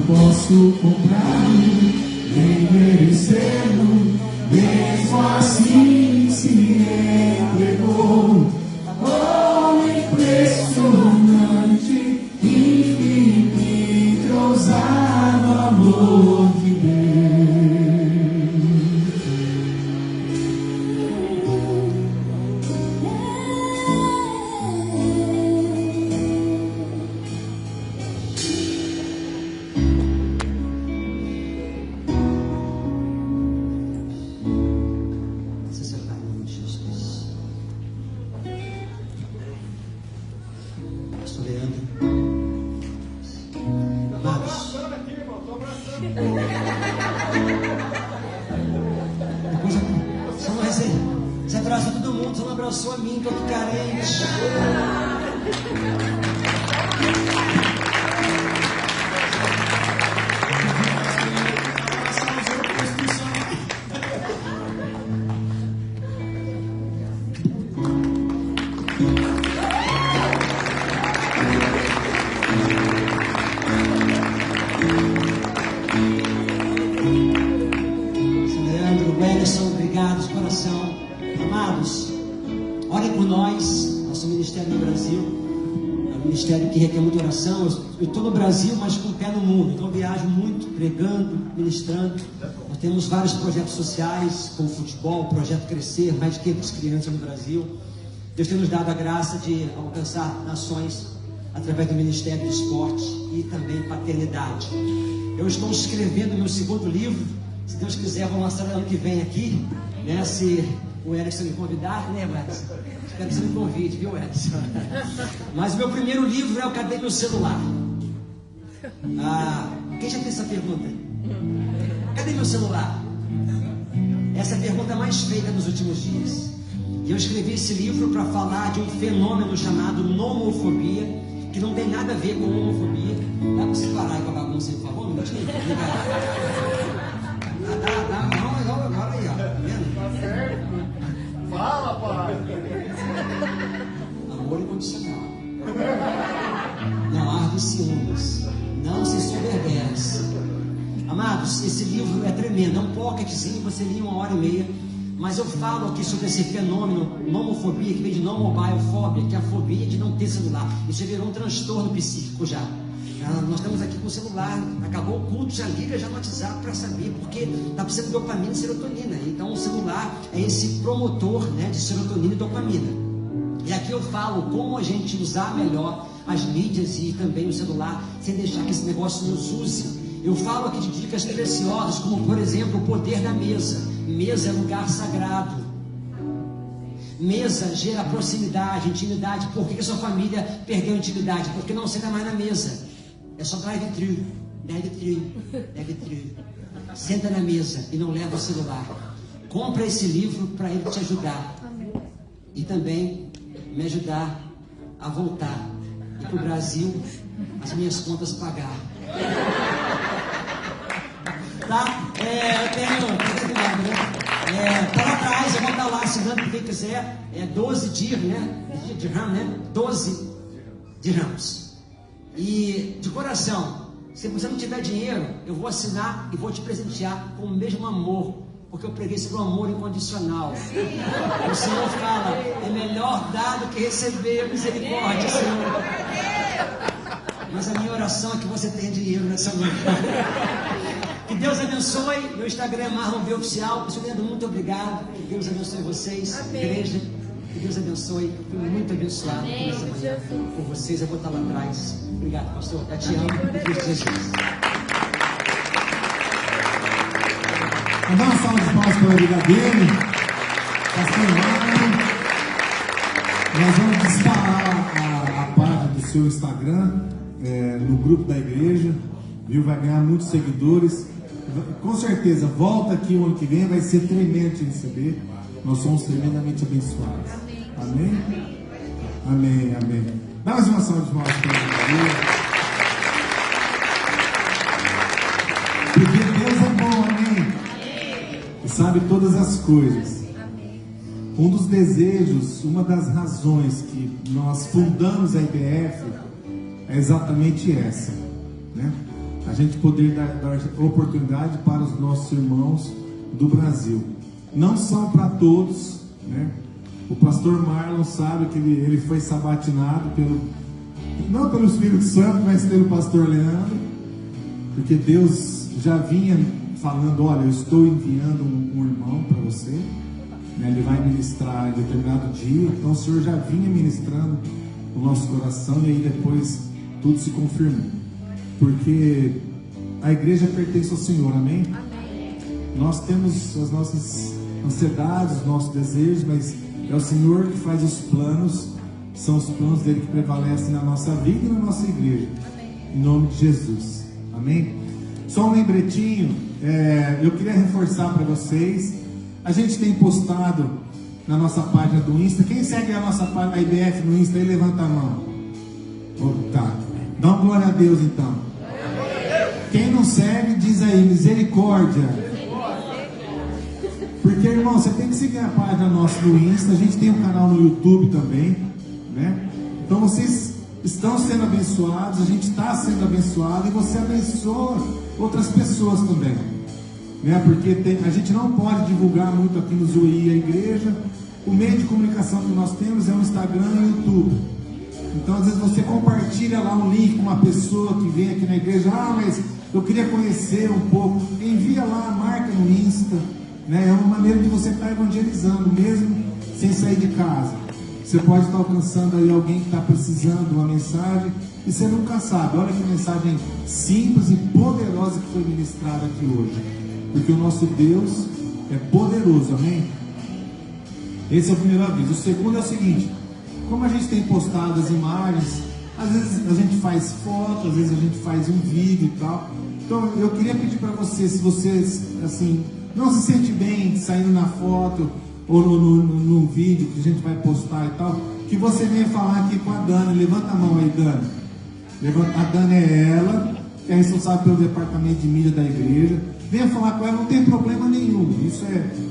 Posso comprar, nem merecendo, mesmo assim se entregou. Oh, impressionante, infinito, ousado amor de mundo, só não abraçou a mim, que eu tô carente. Ministério que requer muita oração. Eu estou no Brasil, mas com o pé no mundo, então eu viajo muito, pregando, ministrando. Nós temos vários projetos sociais, como futebol, projeto Crescer, mais de 500 crianças no Brasil. Deus tem nos dado a graça de alcançar nações através do Ministério de Esporte e também paternidade. Eu estou escrevendo meu segundo livro, se Deus quiser vou lançar ano que vem aqui, né? Se o Edson me convidar, né, Edson? Espero que você me convide, viu, Edson? Mas o meu primeiro livro é o Cadê Meu Celular? Quem já fez essa pergunta? Cadê meu celular? Essa é a pergunta mais feita nos últimos dias. E eu escrevi esse livro para falar de um fenômeno chamado nomofobia, que não tem nada a ver com homofobia. Dá para você parar aí com a bagunça aí, por favor? Um minutinho? Dá, agora aí, ó. Tá vendo? Fala, pai! Amor incondicional. Não arde ciúmes. Não se soberbece. Amados, esse livro é tremendo. É um pocketzinho, você lia 1h30. Mas eu falo aqui sobre esse fenômeno, nomofobia, que vem de nomobiofobia, que é a fobia de não ter celular. Isso já virou um transtorno psíquico já. Nós estamos aqui com o celular, acabou o culto, já liga já no WhatsApp para saber, porque está precisando de dopamina e serotonina. Então o celular é esse promotor, né, de serotonina e dopamina. E aqui eu falo como a gente usar melhor as mídias e também o celular, sem deixar que esse negócio nos use. Eu falo aqui de dicas preciosas, como por exemplo o poder da mesa. Mesa é lugar sagrado. Mesa gera proximidade, intimidade. Por que a sua família perdeu a intimidade? Porque não senta mais na mesa. É só drive-thru. Senta na mesa e não leva o celular. Compra esse livro para ele te ajudar. E também me ajudar a voltar e para o Brasil as minhas contas pagar. Tá? Eu tenho tá lá atrás, eu vou estar lá assinando para quem quiser. 12 dirham, né? 12 dirhams. E de coração, se você não tiver dinheiro, eu vou assinar e vou te presentear com o mesmo amor, porque eu preguei sobre o amor incondicional. O Senhor fala, é melhor dar do que receber, misericórdia, Senhor. Mas a minha oração é que você tenha dinheiro nessa noite. Que Deus abençoe. Meu Instagram é Marlon B Oficial. Senhor, muito obrigado. Que Deus abençoe vocês, igreja. Que Deus abençoe. Eu fui muito abençoado nessa manhã por vocês. Eu vou estar lá atrás. Obrigado, pastor. Eu te amo. Em Cristo Jesus. Vamos dar uma salva de palmas pela vida dele. Pastor Marlon. Nós vamos disparar a página do seu Instagram no grupo da igreja. Viu? Vai ganhar muitos seguidores. Com certeza, volta aqui o ano que vem, vai ser tremendo de receber. Nós somos tremendamente abençoados. Amém? Amém, amém. Dá mais uma salva de palmas para ele. Porque Deus é bom, amém? E sabe todas as coisas. Um dos desejos, uma das razões que nós fundamos a IBF é exatamente essa, né? A gente poder dar oportunidade para os nossos irmãos do Brasil. Não são para todos, né? O pastor Marlon sabe que ele foi sabatinado não pelo Espírito Santo, mas pelo pastor Leandro, porque Deus já vinha falando, olha, eu estou enviando um irmão para você, né? Ele vai ministrar em determinado dia. Então o Senhor já vinha ministrando o nosso coração, e aí depois tudo se confirmou. Porque a igreja pertence ao Senhor, amém? Amém. Nós temos as nossas ansiedades, os nossos desejos, mas é o Senhor que faz os planos, são os planos dele que prevalecem na nossa vida e na nossa igreja. Amém. Em nome de Jesus, amém? Só um lembretinho, eu queria reforçar para vocês, a gente tem postado na nossa página do Insta? Quem segue a nossa página, a IBF no Insta, aí levanta a mão. Tá. Dá uma glória a Deus então. Quem não segue, diz aí, misericórdia. Porque, irmão, você tem que seguir a página nossa no Insta. A gente tem um canal no YouTube também, né? Então vocês estão sendo abençoados, a gente está sendo abençoado, e você abençoa outras pessoas também, né? Porque a gente não pode divulgar muito aqui no Zuí a igreja. O meio de comunicação que nós temos é o Instagram e o YouTube. Então às vezes você compartilha lá um link com uma pessoa que vem aqui na igreja. Mas eu queria conhecer um pouco. Envia lá, marca no Insta, né? É uma maneira de você estar evangelizando mesmo sem sair de casa. Você pode estar alcançando aí alguém que está precisando de uma mensagem e você nunca sabe. Olha que mensagem simples e poderosa que foi ministrada aqui hoje. Porque o nosso Deus é poderoso, amém? Esse é o primeiro aviso. O segundo é o seguinte: como a gente tem postado as imagens, às vezes a gente faz foto, às vezes a gente faz um vídeo e tal. Então eu queria pedir para você, se você assim não se sente bem saindo na foto ou no vídeo que a gente vai postar e tal, que você venha falar aqui com a Dani. Levanta a mão aí, Dani. A Dani é ela, que é responsável pelo departamento de mídia da igreja. Venha falar com ela, não tem problema nenhum.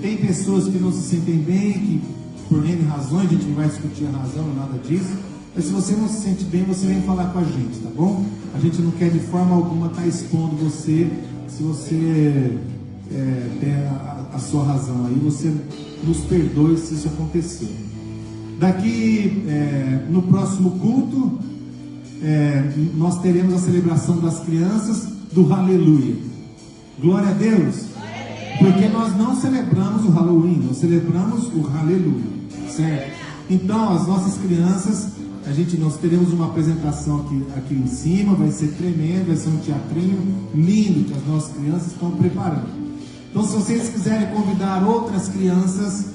Tem pessoas que não se sentem bem, que por N razões, a gente não vai discutir a razão, nada disso. Mas se você não se sente bem, você vem falar com a gente, tá bom? A gente não quer de forma alguma estar expondo você, se você tem a sua razão aí, você nos perdoe se isso acontecer. Daqui no próximo culto, nós teremos a celebração das crianças do Aleluia. Glória a Deus. Porque nós não celebramos o Halloween, nós celebramos o Aleluia, certo? Então as nossas crianças, nós teremos uma apresentação aqui em cima, vai ser tremendo, vai ser um teatrinho lindo que as nossas crianças estão preparando. Então, se vocês quiserem convidar outras crianças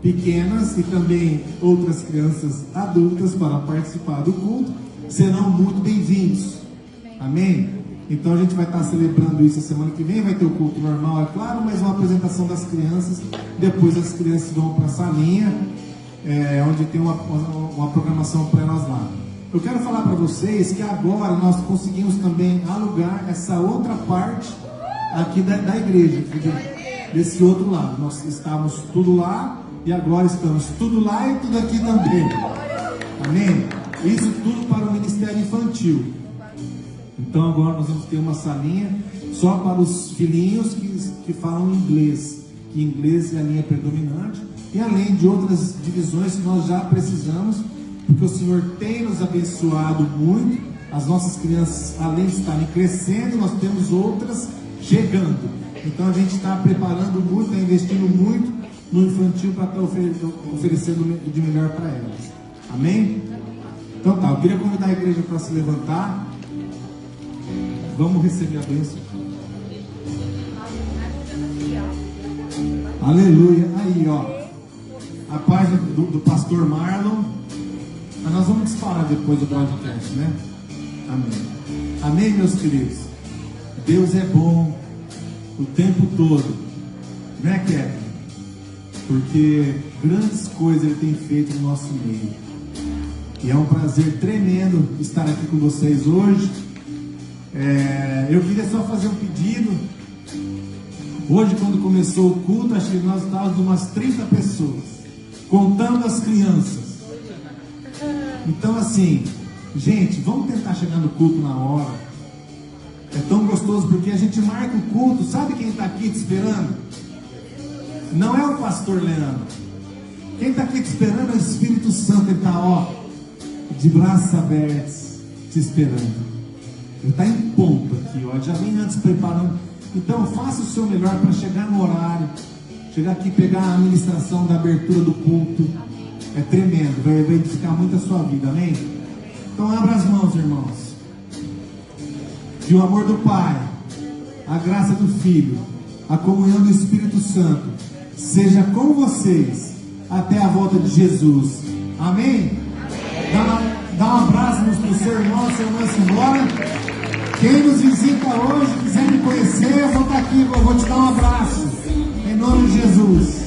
pequenas e também outras crianças adultas para participar do culto, serão muito bem-vindos. Amém? Então, a gente vai estar celebrando isso a semana que vem. Vai ter o culto normal, é claro, mas uma apresentação das crianças. Depois as crianças vão para a salinha, onde tem uma programação para elas lá. Eu quero falar para vocês que agora nós conseguimos também alugar essa outra parte aqui da igreja, desse outro lado. Nós estávamos tudo lá e agora estamos tudo lá e tudo aqui também. Amém? Isso tudo para o ministério infantil. Então agora nós vamos ter uma salinha só para os filhinhos que falam inglês, que inglês é a linha predominante, e além de outras divisões que nós já precisamos, porque o Senhor tem nos abençoado muito. As nossas crianças, além de estarem crescendo, nós temos outras chegando. Então a gente está preparando muito, está investindo muito no infantil para estar oferecendo de melhor para elas. Amém? Então tá, eu queria convidar a igreja para se levantar. Vamos receber a bênção. Aleluia. Aí, ó, a página do pastor Marlon. Mas nós vamos disparar depois do podcast, né? Amém. Amém, meus queridos. Deus é bom o tempo todo, né, Kevin? Porque grandes coisas Ele tem feito no nosso meio. E é um prazer tremendo estar aqui com vocês hoje. Eu queria só fazer um pedido. Hoje, quando começou o culto, acho que nós estávamos umas 30 pessoas, contando as crianças. Então, assim, gente, vamos tentar chegar no culto na hora. É tão gostoso porque a gente marca o culto. Sabe quem está aqui te esperando? Não é o pastor Leandro. Quem está aqui te esperando é o Espírito Santo. Ele está, ó, de braços abertos, te esperando. Ele está em ponto aqui, ó, já vem antes preparando. Então faça o seu melhor para chegar no horário, chegar aqui e pegar a administração da abertura do culto. É tremendo, vai edificar muito a sua vida, amém? Então abra as mãos, irmãos. Que o amor do Pai, a graça do Filho, a comunhão do Espírito Santo seja com vocês até a volta de Jesus. Amém? Dá um abraço no seu irmão, seu irmão se embora. Quem nos visita hoje, quiser me conhecer, eu vou estar aqui, eu vou te dar um abraço. Em nome de Jesus.